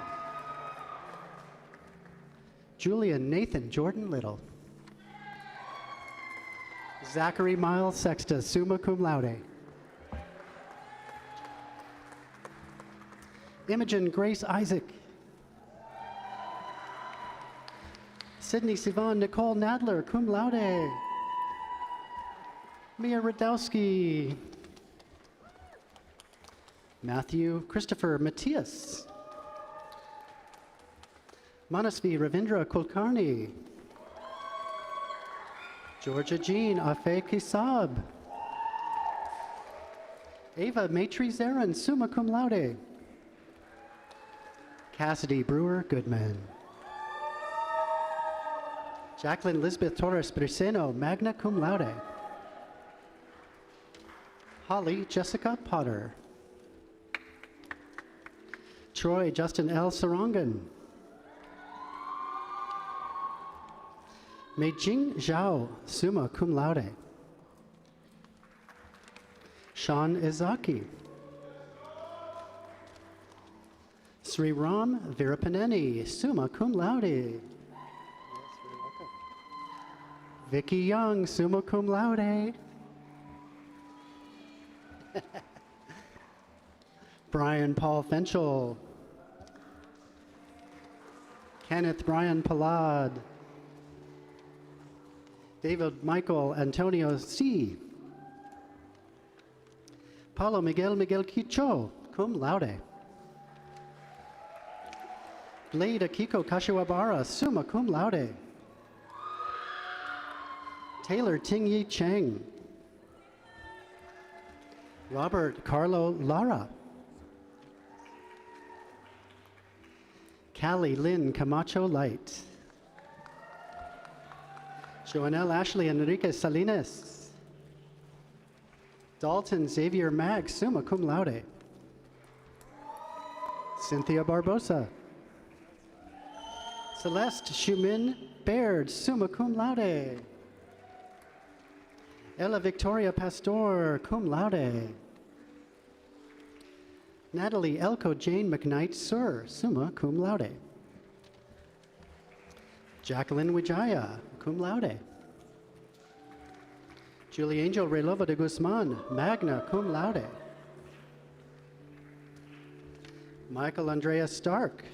Julian Nathan Jordan Little. Zachary Miles Sexta, summa cum laude. Imogen Grace Isaac. Sydney Sivan Nicole Nadler, cum laude. Mia Radowski. Matthew Christopher Matthias. Manasvi Ravindra Kulkarni. Georgia Jean Afe Kisab. Ava Matri Zarin, summa cum laude. Cassidy Brewer Goodman. Jacqueline Lisbeth Torres Briseno, magna cum laude. Holly Jessica Potter. Troy Justin L. Sarangan. Meijing Zhao, summa cum laude. Sean Izaki. Sri Ram Virapaneni, summa cum laude. Vicky Young, summa cum laude. Brian Paul Fenchel. Kenneth Brian Palad. David Michael Antonio C. Paulo Miguel Quicho, cum laude. Blade Akiko Kashiwabara, summa cum laude. Taylor Ting Yi Cheng. Robert Carlo Lara. Callie Lynn Camacho Light. Joanelle Ashley Enrique Salinas. Dalton Xavier Mag, summa cum laude. Cynthia Barbosa. Celeste Shumin Baird, summa cum laude. Ella Victoria Pastor, cum laude. Natalie Elko Jane McKnight Sir, summa cum laude. Jacqueline Wijaya, cum laude. Julie Angel Relova de Guzman, magna cum laude. Michael Andrea Stark.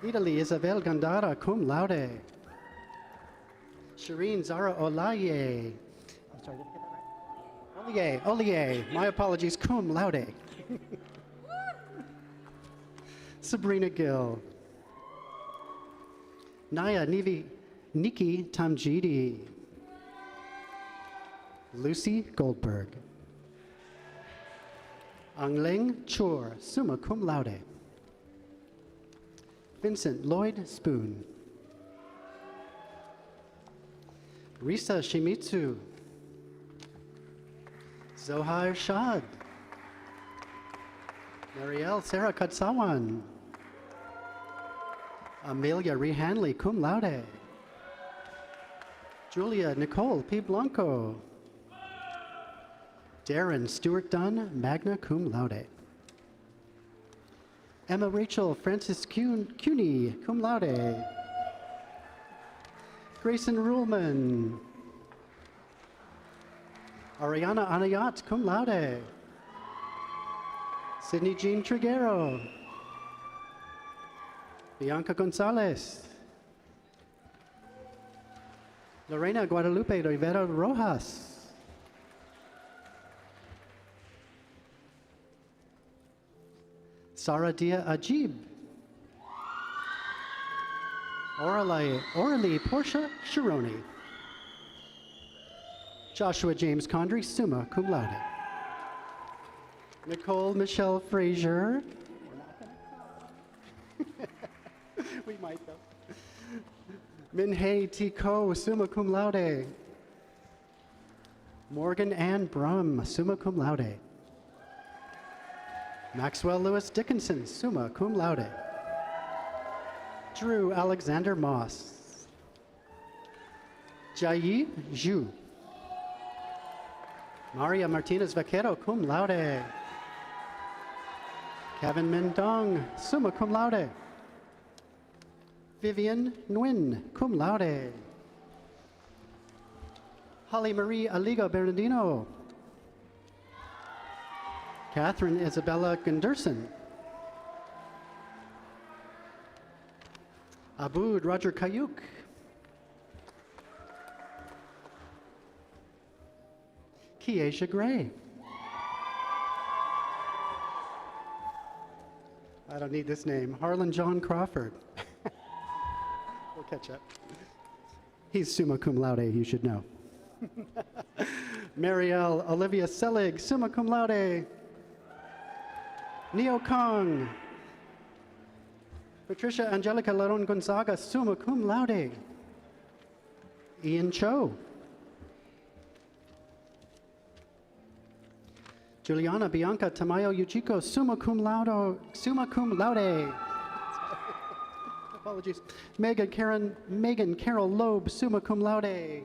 Italy Isabel Gandara, cum laude. Shireen Zara Olaye. I'm sorry, did I get that right? Olier, my apologies, cum laude. Sabrina Gill. Naya Nikki Tamjidi. Lucy Goldberg. Angling Chor, summa cum laude. Vincent Lloyd Spoon. Risa Shimizu. Zohar Shad. Marielle Sarah Katsawan. Amelia Rehanley, cum laude. Julia Nicole P. Blanco. Darren Stewart Dunn, magna cum laude. Emma Rachel Francis Cuny, cum laude. Grayson Ruhlman. Ariana Anayat, cum laude. Sydney Jean Triguero. Bianca Gonzalez. Lorena Guadalupe Rivera Rojas. Sara Dia Ajib. Oralie Portia Shironi. Joshua James Condry, summa cum laude. Nicole Michelle Frazier. We might though. Minhei T. Ko, summa cum laude. Morgan Ann Brum, summa cum laude. Maxwell Lewis Dickinson, summa cum laude. Drew Alexander Moss. Jai Zhu. Maria Martinez Vaquero, cum laude. Kevin Mendong, summa cum laude. Vivian Nguyen, cum laude. Holly Marie Aligo Bernardino. Catherine Isabella Gunderson. Aboud Roger Kayuk. Kiesha Gray. I don't need this name. Harlan John Crawford. We'll catch up. He's summa cum laude, you should know. Marielle Olivia Selig, summa cum laude. Neo Kong. Patricia Angelica Laron Gonzaga, summa cum laude. Ian Cho. Juliana Bianca Tamayo Yuchiko, summa cum laude. Summa cum laude. Apologies. Megan Carol Loeb, summa cum laude.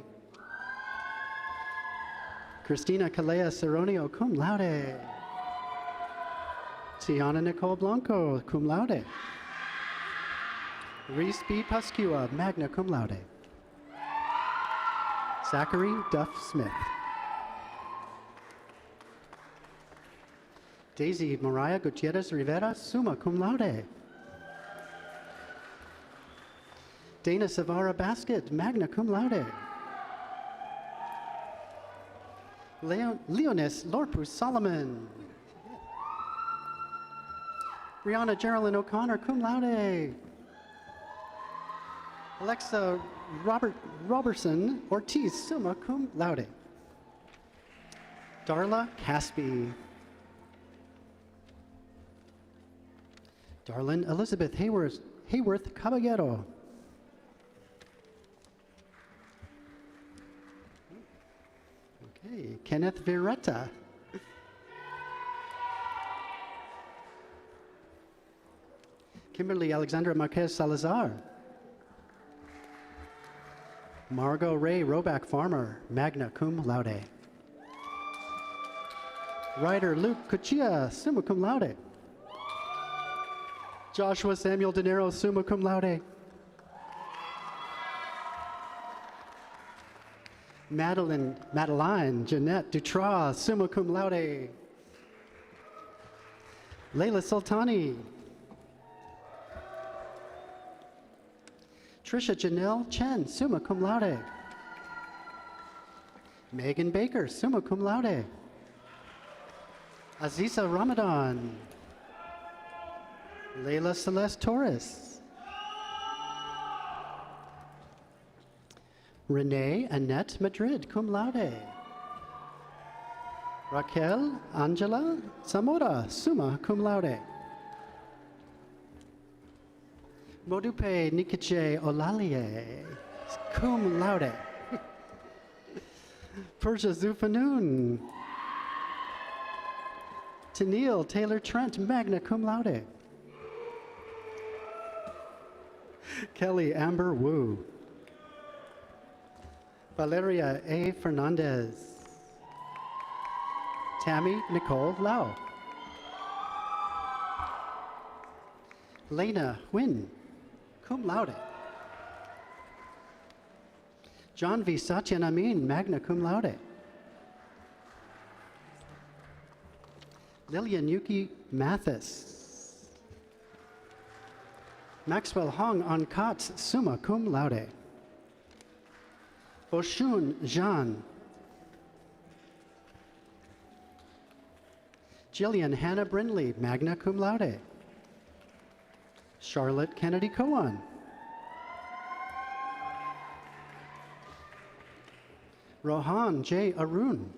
Christina Calea Ceronio, cum laude. Tiana Nicole Blanco, cum laude. Reese B. Pascua, magna cum laude. Zachary Duff Smith. Daisy Mariah Gutierrez Rivera, summa cum laude. Dana Savara Basket, magna cum laude. Leonis Lorpus Solomon. Brianna Geraldine O'Connor, cum laude. Alexa Robertson Ortiz, summa cum laude. Darla Caspi. Darlene Elizabeth Hayworth Caballero. Okay, Kenneth Viretta. Kimberly Alexandra Marquez Salazar. Margot Ray Roback Farmer, magna cum laude. Writer Luke Cuchilla, summa cum laude. Joshua Samuel De Niro, summa cum laude. Madeline Jeanette Dutra, summa cum laude. Layla Sultani. Trisha Janelle Chen, summa cum laude. Megan Baker, summa cum laude. Aziza Ramadan. Layla Celeste Torres. Renee Annette Madrid, cum laude. Raquel Angela Zamora, summa cum laude. Modupe Nikiche Olalie, cum laude. Persia Zufanoon. Tennille Taylor Trent, magna cum laude. Kelly Amber Wu. Valeria A. Fernandez. Tammy Nicole Lau. Lena Huynh, cum laude. John V. Satyan Amin, magna cum laude. Lillian Yuki Mathis. Maxwell Hong Ankatz, summa cum laude. Oshun Jean. Jillian Hannah Brindley, magna cum laude. Charlotte Kennedy Cohen. Rohan J. Arun.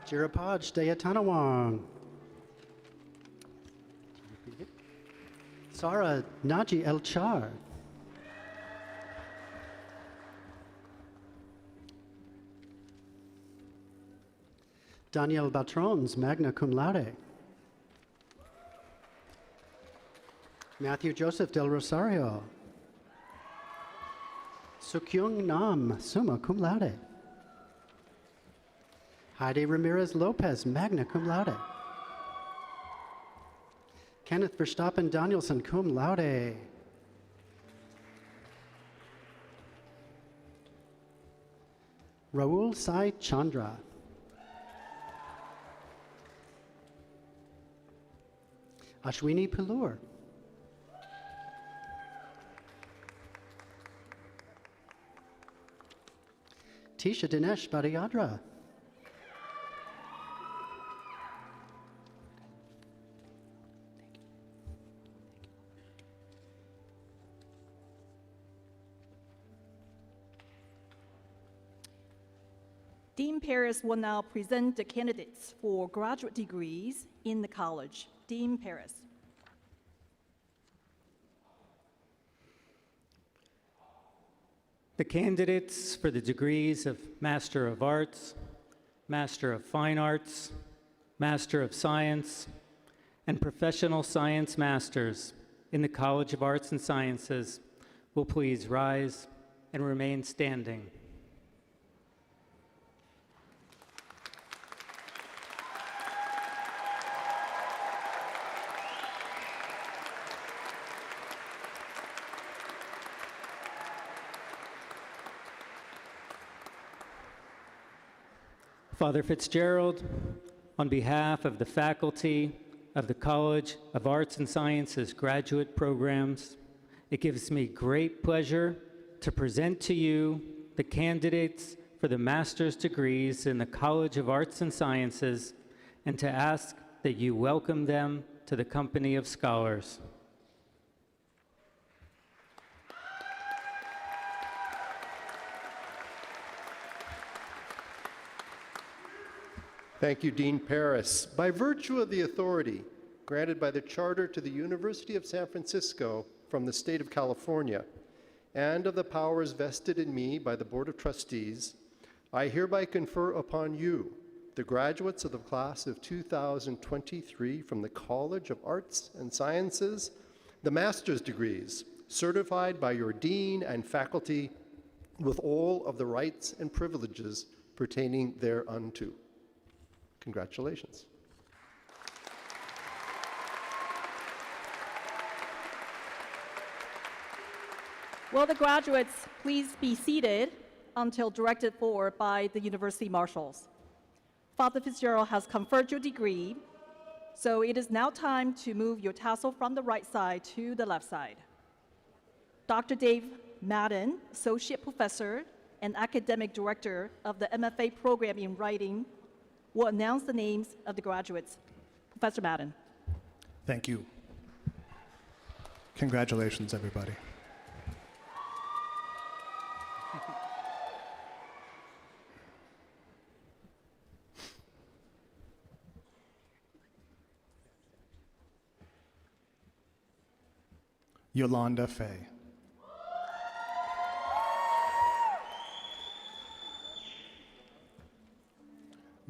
Jirapaj Dayatanawang. Sara Naji El Char. Daniel Batrons, magna cum laude. Matthew Joseph Del Rosario. Sukyung Nam, summa cum laude. Heidi Ramirez Lopez, magna cum laude. Kenneth Verstappen Danielson, cum laude. Raul Sai Chandra. Ashwini Pillur. Tisha Dinesh Bhattiyadra. Dean Paris will now present the candidates for graduate degrees in the college. Dean Paris. The candidates for the degrees of Master of Arts, Master of Fine Arts, Master of Science, and Professional Science Masters in the College of Arts and Sciences will please rise and remain standing. Father Fitzgerald, on behalf of the faculty of the College of Arts and Sciences graduate programs, it gives me great pleasure to present to you the candidates for the master's degrees in the College of Arts and Sciences and to ask that you welcome them to the company of scholars. Thank you, Dean Paris. By virtue of the authority granted by the charter to the University of San Francisco from the state of California, and of the powers vested in me by the Board of Trustees, I hereby confer upon you, the graduates of the class of 2023 from the College of Arts and Sciences, the master's degrees, certified by your dean and faculty with all of the rights and privileges pertaining thereunto. Congratulations. Will the graduates please be seated until directed for by the university marshals? Father Fitzgerald has conferred your degree, so it is now time to move your tassel from the right side to the left side. Dr. Dave Madden, Associate Professor and Academic Director of the MFA Program in Writing, will announce the names of the graduates. Professor Madden. Thank you. Congratulations, everybody. Yolanda Fay.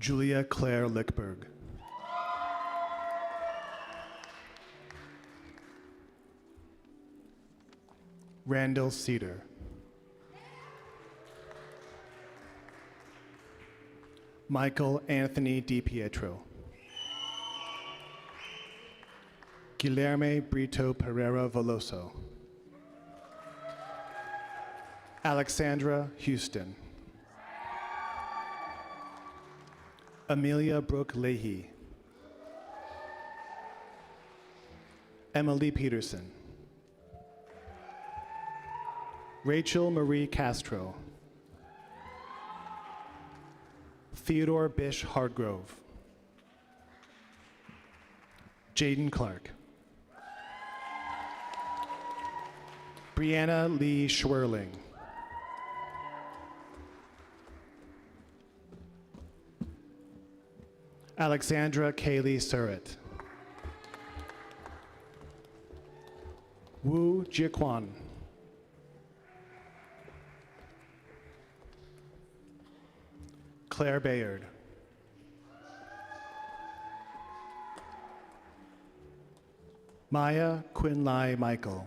Julia Claire Lickberg. Randall Cedar. Michael Anthony DiPietro. Guilherme Brito Pereira Veloso. Alexandra Houston. Amelia Brooke Leahy. Emily Peterson. Rachel Marie Castro. Theodore Bish Hardgrove. Jaden Clark. Brianna Lee Schwerling. Alexandra Kaylee Surratt. Wu Jiaquan. Claire Bayard. Maya Quinlai Michael.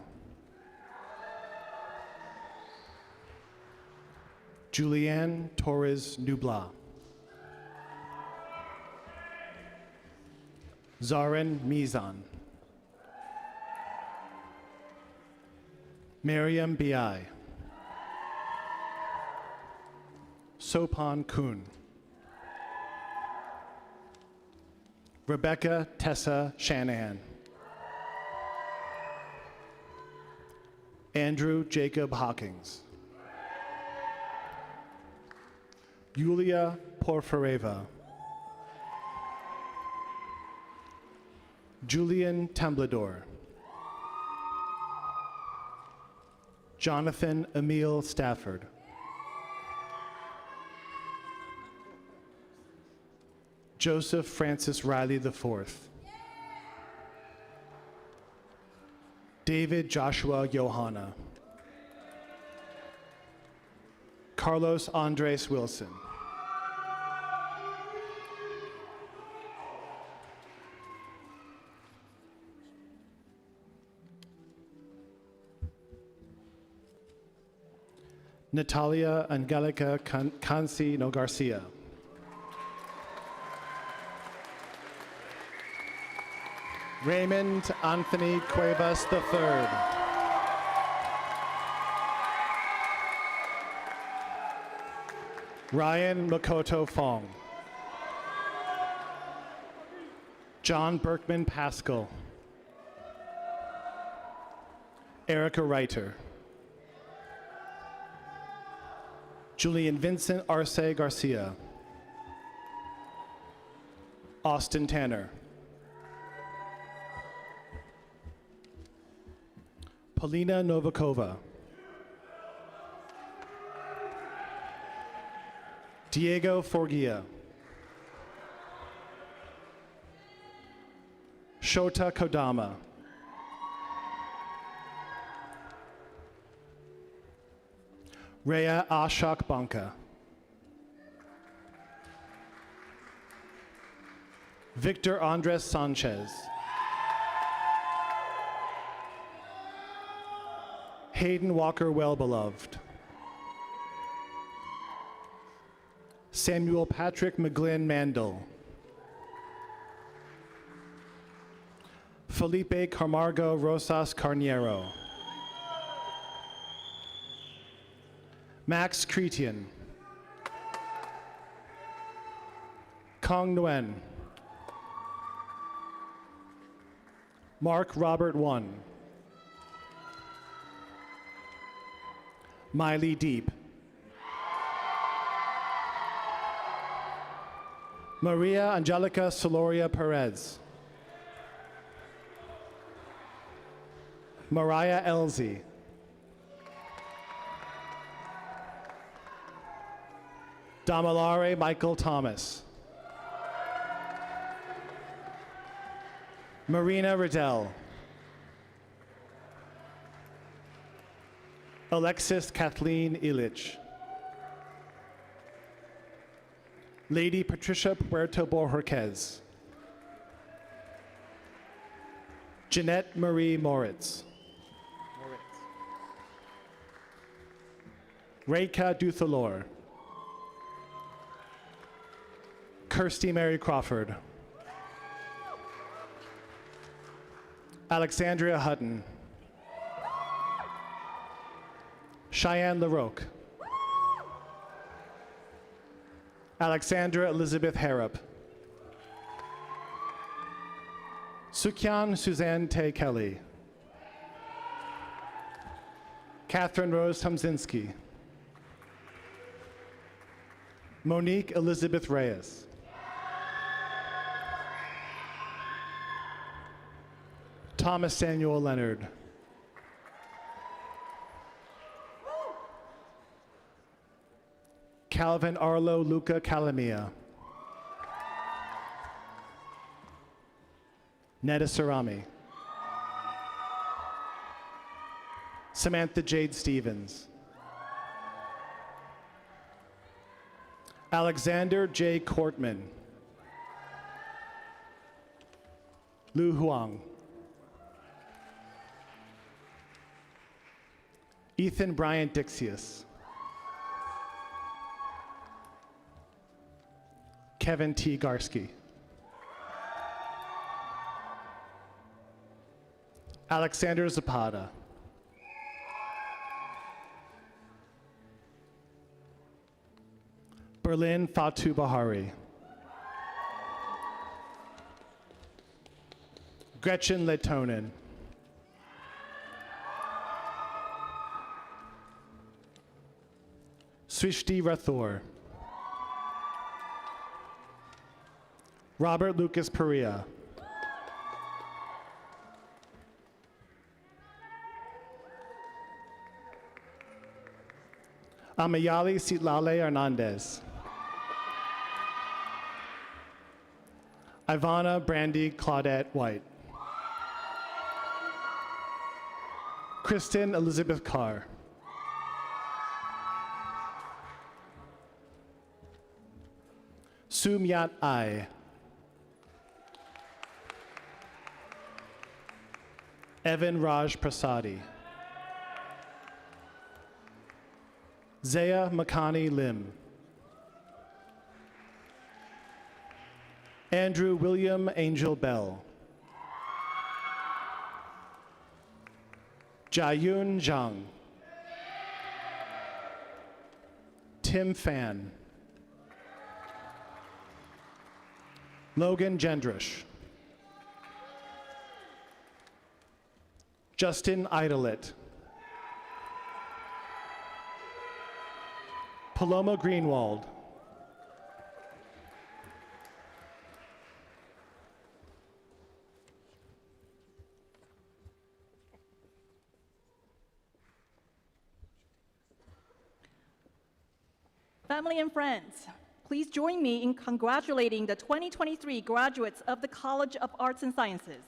Julianne Torres Nubla. Zarin Mizan. Miriam Bi. Sopan Kun. Rebecca Tessa Shanahan. Andrew Jacob Hawkins. Yulia Porfireva. Julian Temblador. Jonathan Emile Stafford. Joseph Francis Riley IV. David Joshua Johanna. Carlos Andres Wilson. Natalia Angelica Cancino Garcia. Raymond Anthony Cuevas III. Ryan Makoto Fong. John Berkman Pascal. Erica Reiter. Julian Vincent Arce Garcia. Austin Tanner. Polina Novakova. Diego Forgia. Shota Kodama. Rhea Ashok Banka. Victor Andres Sanchez. Hayden Walker Wellbeloved. Samuel Patrick McGlynn Mandel. Felipe Camargo Rosas Carniero. Max Cretian. Kong Nguyen. Mark Robert One. Miley Deep. Maria Angelica Soloria Perez. Mariah Elzy. Damalare Michael Thomas. Marina Riddell. Alexis Kathleen Illich. Lady Patricia Puerto Borjarquez. Jeanette Marie Moritz. Reika Duthalor. Kirsty Mary Crawford. Alexandria Hutton. Cheyenne LaRoque. Alexandra Elizabeth Harrop. Sukyan Suzanne Tay Kelly. Catherine Rose Tomzinski. Monique Elizabeth Reyes. Thomas Samuel Leonard. Calvin Arlo Luca Calamia. Neda Sarami. Samantha Jade Stevens. Alexander J. Kortman. Lu Huang. Ethan Bryant Dixius. Kevin T. Garski. Alexander Zapata. Berlin Fatu Bahari. Gretchen Letonen. Swishti Rathore. Robert Lucas Perea. Amayali Sitlale Hernandez. Ivana Brandy Claudette White. Kristen Elizabeth Carr. Sumyat Ai. Evan Raj Prasadi. Zaya Makani Lim. Andrew William Angel Bell. Jayun Zhang. Tim Fan. Logan Gendrish. Justin Idolet. Paloma Greenwald. Family and friends, please join me in congratulating the 2023 graduates of the College of Arts and Sciences.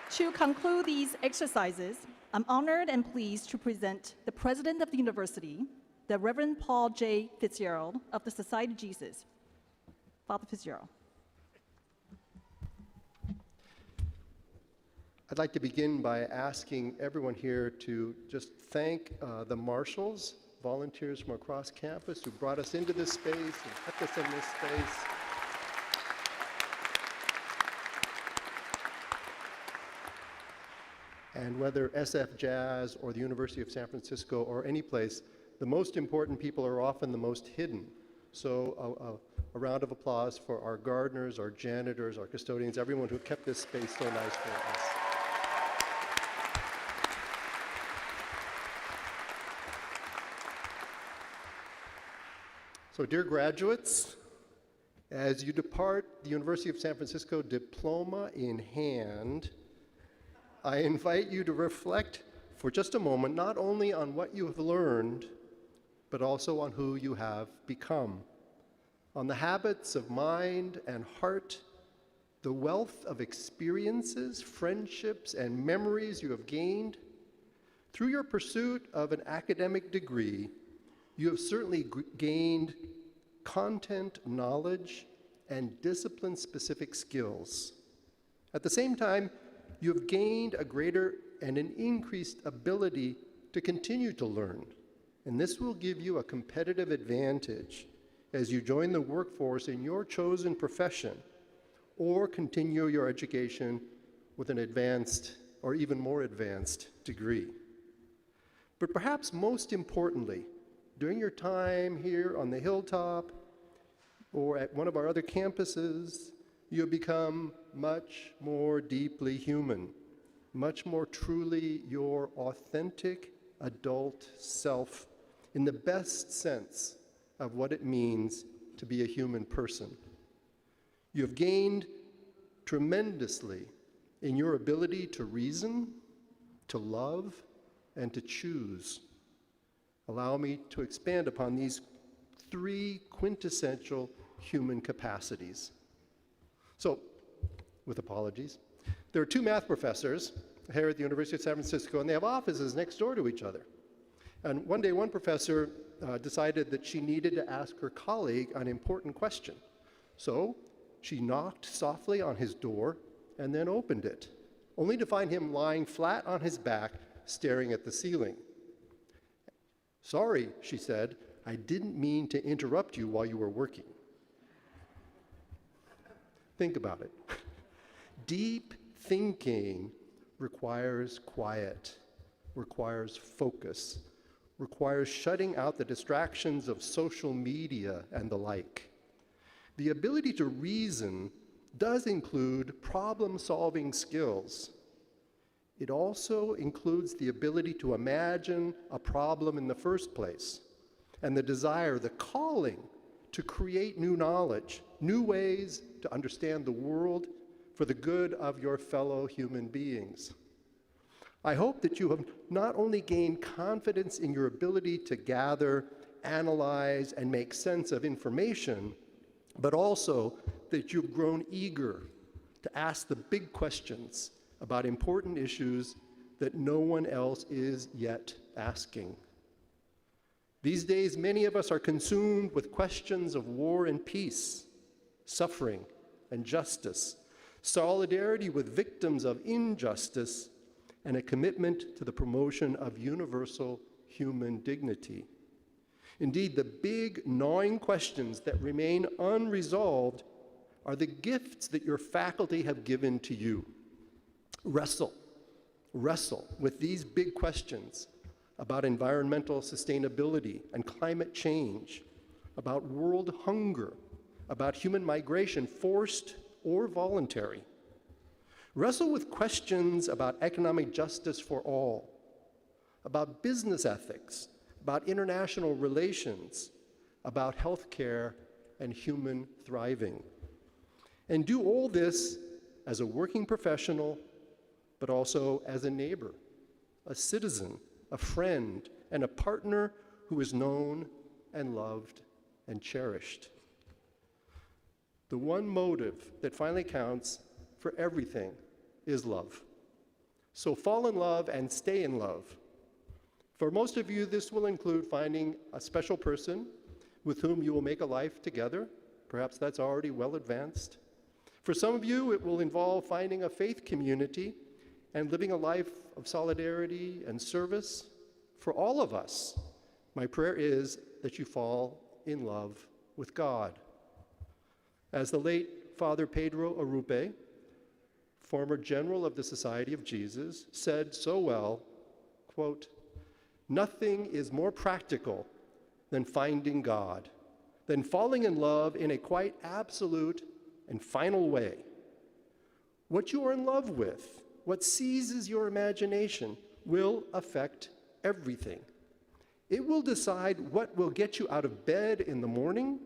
To conclude these exercises, I'm honored and pleased to present the President of the University, the Reverend Paul J. Fitzgerald of the Society of Jesus. Father Fitzgerald. I'd like to begin by asking everyone here to just thank the marshals, volunteers from across campus who brought us into this space and kept us in this space. And whether SF Jazz or the University of San Francisco or any place, the most important people are often the most hidden. So a round of applause for our gardeners, our janitors, our custodians, everyone who kept this space so nice for us. So dear graduates, as you depart the University of San Francisco diploma in hand, I invite you to reflect for just a moment, not only on what you have learned, but also on who you have become, on the habits of mind and heart, the wealth of experiences, friendships, and memories you have gained. Through your pursuit of an academic degree, you have certainly gained content, knowledge, and discipline-specific skills. At the same time, you have gained a greater and an increased ability to continue to learn. And this will give you a competitive advantage as you join the workforce in your chosen profession or continue your education with an advanced or even more advanced degree. But perhaps most importantly, during your time here on the Hilltop or at one of our other campuses, you have become much more deeply human, much more truly your authentic adult self in the best sense of what it means to be a human person. You have gained tremendously in your ability to reason, to love, and to choose. Allow me to expand upon these three quintessential human capacities. So, with apologies, there are two math professors here at the University of San Francisco, and they have offices next door to each other. And one day, one professor decided that she needed to ask her colleague an important question. So she knocked softly on his door and then opened it, only to find him lying flat on his back, staring at the ceiling. "Sorry," she said, "I didn't mean to interrupt you while you were working." Think about it. Deep thinking requires quiet, requires focus, requires shutting out the distractions of social media and the like. The ability to reason does include problem-solving skills. It also includes the ability to imagine a problem in the first place, and the desire, the calling to create new knowledge, new ways to understand the world for the good of your fellow human beings. I hope that you have not only gained confidence in your ability to gather, analyze, and make sense of information, but also that you've grown eager to ask the big questions about important issues that no one else is yet asking. These days, many of us are consumed with questions of war and peace, suffering and justice, solidarity with victims of injustice, and a commitment to the promotion of universal human dignity. Indeed, the big, gnawing questions that remain unresolved are the gifts that your faculty have given to you. Wrestle with these big questions about environmental sustainability and climate change, about world hunger, about human migration, forced or voluntary. Wrestle with questions about economic justice for all, about business ethics, about international relations, about healthcare and human thriving. And do all this as a working professional, but also as a neighbor, a citizen, a friend, and a partner who is known and loved and cherished. The one motive that finally counts for everything is love. So fall in love and stay in love. For most of you, this will include finding a special person with whom you will make a life together. Perhaps that's already well advanced. For some of you, it will involve finding a faith community and living a life of solidarity and service. For all of us, my prayer is that you fall in love with God. As the late Father Pedro Arrupe, former general of the Society of Jesus, said so well, quote, "Nothing is more practical than finding God, than falling in love in a quite absolute and final way. What you are in love with, what seizes your imagination, will affect everything. It will decide what will get you out of bed in the morning,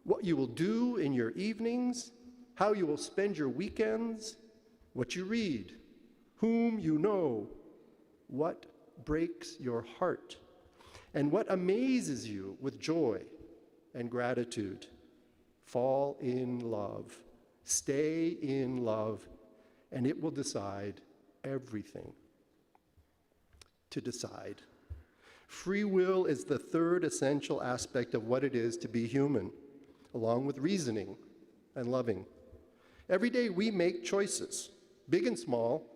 what you will do in your evenings, how you will spend your weekends, what you read, whom you know, what breaks your heart, and what amazes you with joy and gratitude. Fall in love, stay in love, and it will decide everything." To decide. Free will is the third essential aspect of what it is to be human, along with reasoning and loving. Every day we make choices, big and small.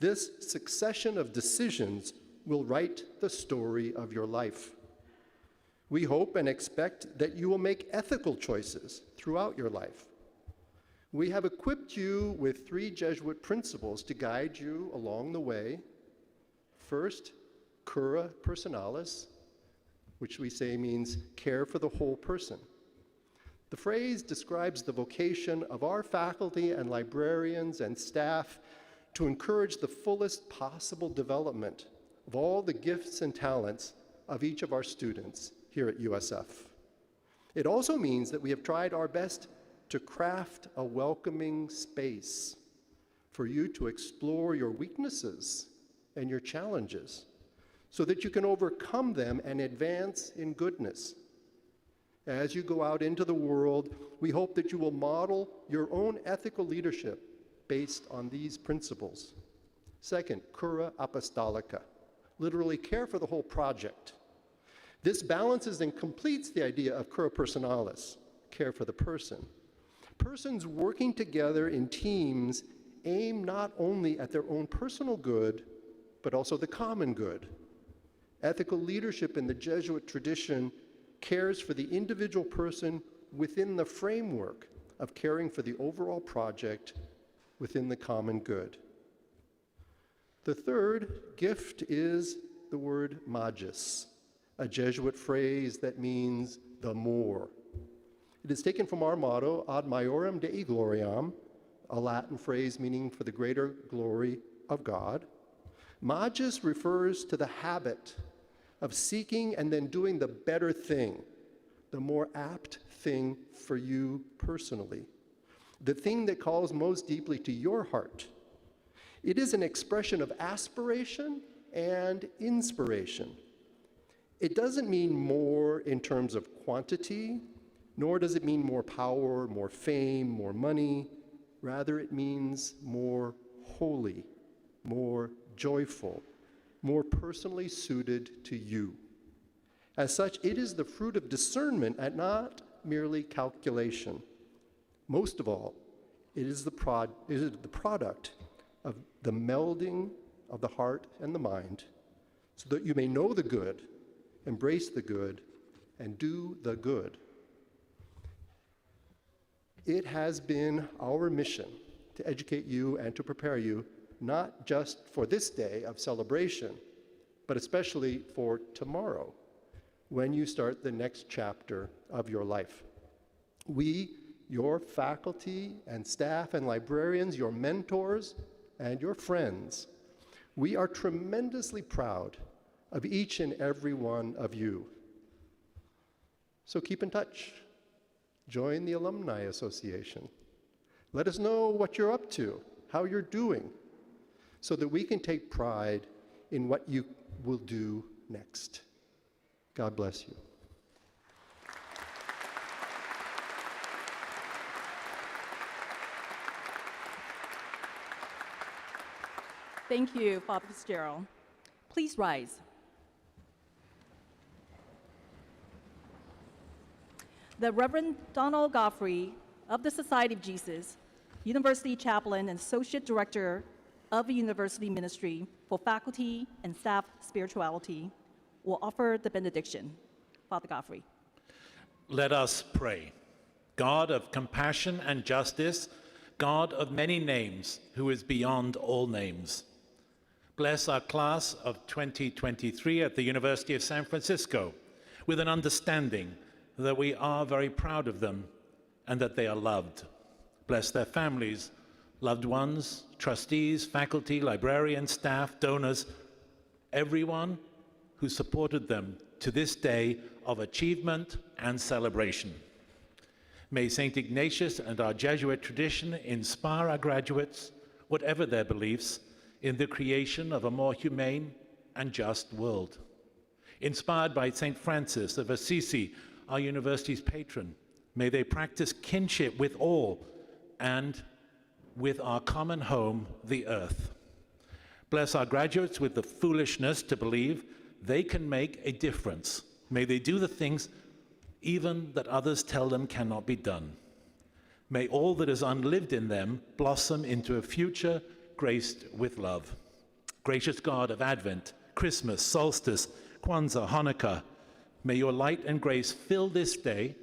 This succession of decisions will write the story of your life. We hope and expect that you will make ethical choices throughout your life. We have equipped you with 3 Jesuit principles to guide you along the way. First, cura personalis, which we say means care for the whole person. The phrase describes the vocation of our faculty and librarians and staff to encourage the fullest possible development of all the gifts and talents of each of our students here at USF. It also means that we have tried our best to craft a welcoming space for you to explore your weaknesses and your challenges so that you can overcome them and advance in goodness. As you go out into the world, we hope that you will model your own ethical leadership based on these principles. Second, cura apostolica, literally care for the whole project. This balances and completes the idea of cura personalis, care for the person. Persons working together in teams aim not only at their own personal good, but also the common good. Ethical leadership in the Jesuit tradition cares for the individual person within the framework of caring for the overall project within the common good. The third gift is the word magis, a Jesuit phrase that means the more. It is taken from our motto, ad maiorem Dei gloriam, a Latin phrase meaning for the greater glory of God. Magis refers to the habit of seeking and then doing the better thing, the more apt thing for you personally, the thing that calls most deeply to your heart. It is an expression of aspiration and inspiration. It doesn't mean more in terms of quantity, nor does it mean more power, more fame, more money. Rather, it means more holy, more joyful, more personally suited to you. As such, it is the fruit of discernment and not merely calculation. Most of all, it is the product of the melding of the heart and the mind, so that you may know the good, embrace the good, and do the good. It has been our mission to educate you and to prepare you, not just for this day of celebration, but especially for tomorrow, when you start the next chapter of your life. We, your faculty and staff and librarians, your mentors and your friends, we are tremendously proud of each and every one of you. So keep in touch. Join the Alumni Association. Let us know what you're up to, how you're doing, so that we can take pride in what you will do next. God bless you. Thank you, Father Fitzgerald. Please rise. The Reverend Donald Godfrey of the Society of Jesus, University Chaplain and Associate Director of the University Ministry for Faculty and Staff Spirituality, will offer the benediction. Father Godfrey. Let us pray. God of compassion and justice, God of many names, who is beyond all names. Bless our class of 2023 at the University of San Francisco with an understanding that we are very proud of them and that they are loved. Bless their families, loved ones, trustees, faculty, librarians, staff, donors, everyone who supported them to this day of achievement and celebration. May St. Ignatius and our Jesuit tradition inspire our graduates, whatever their beliefs, in the creation of a more humane and just world. Inspired by St. Francis of Assisi, our university's patron, may they practice kinship with all and with our common home, the earth. Bless our graduates with the foolishness to believe they can make a difference. May they do the things even that others tell them cannot be done. May all that is unlived in them blossom into a future graced with love. Gracious God of Advent, Christmas, solstice, Kwanzaa, Hanukkah, may your light and grace fill this day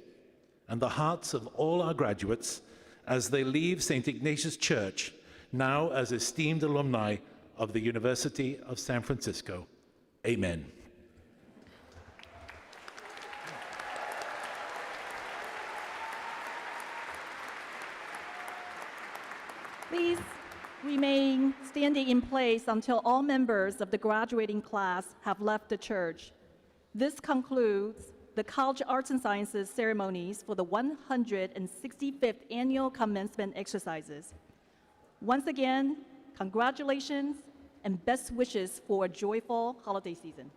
and the hearts of all our graduates as they leave St. Ignatius Church, now as esteemed alumni of the University of San Francisco. Amen. Please remain standing in place until all members of the graduating class have left the church. This concludes the College Arts and Sciences ceremonies for the 165th Annual Commencement Exercises. Once again, congratulations and best wishes for a joyful holiday season.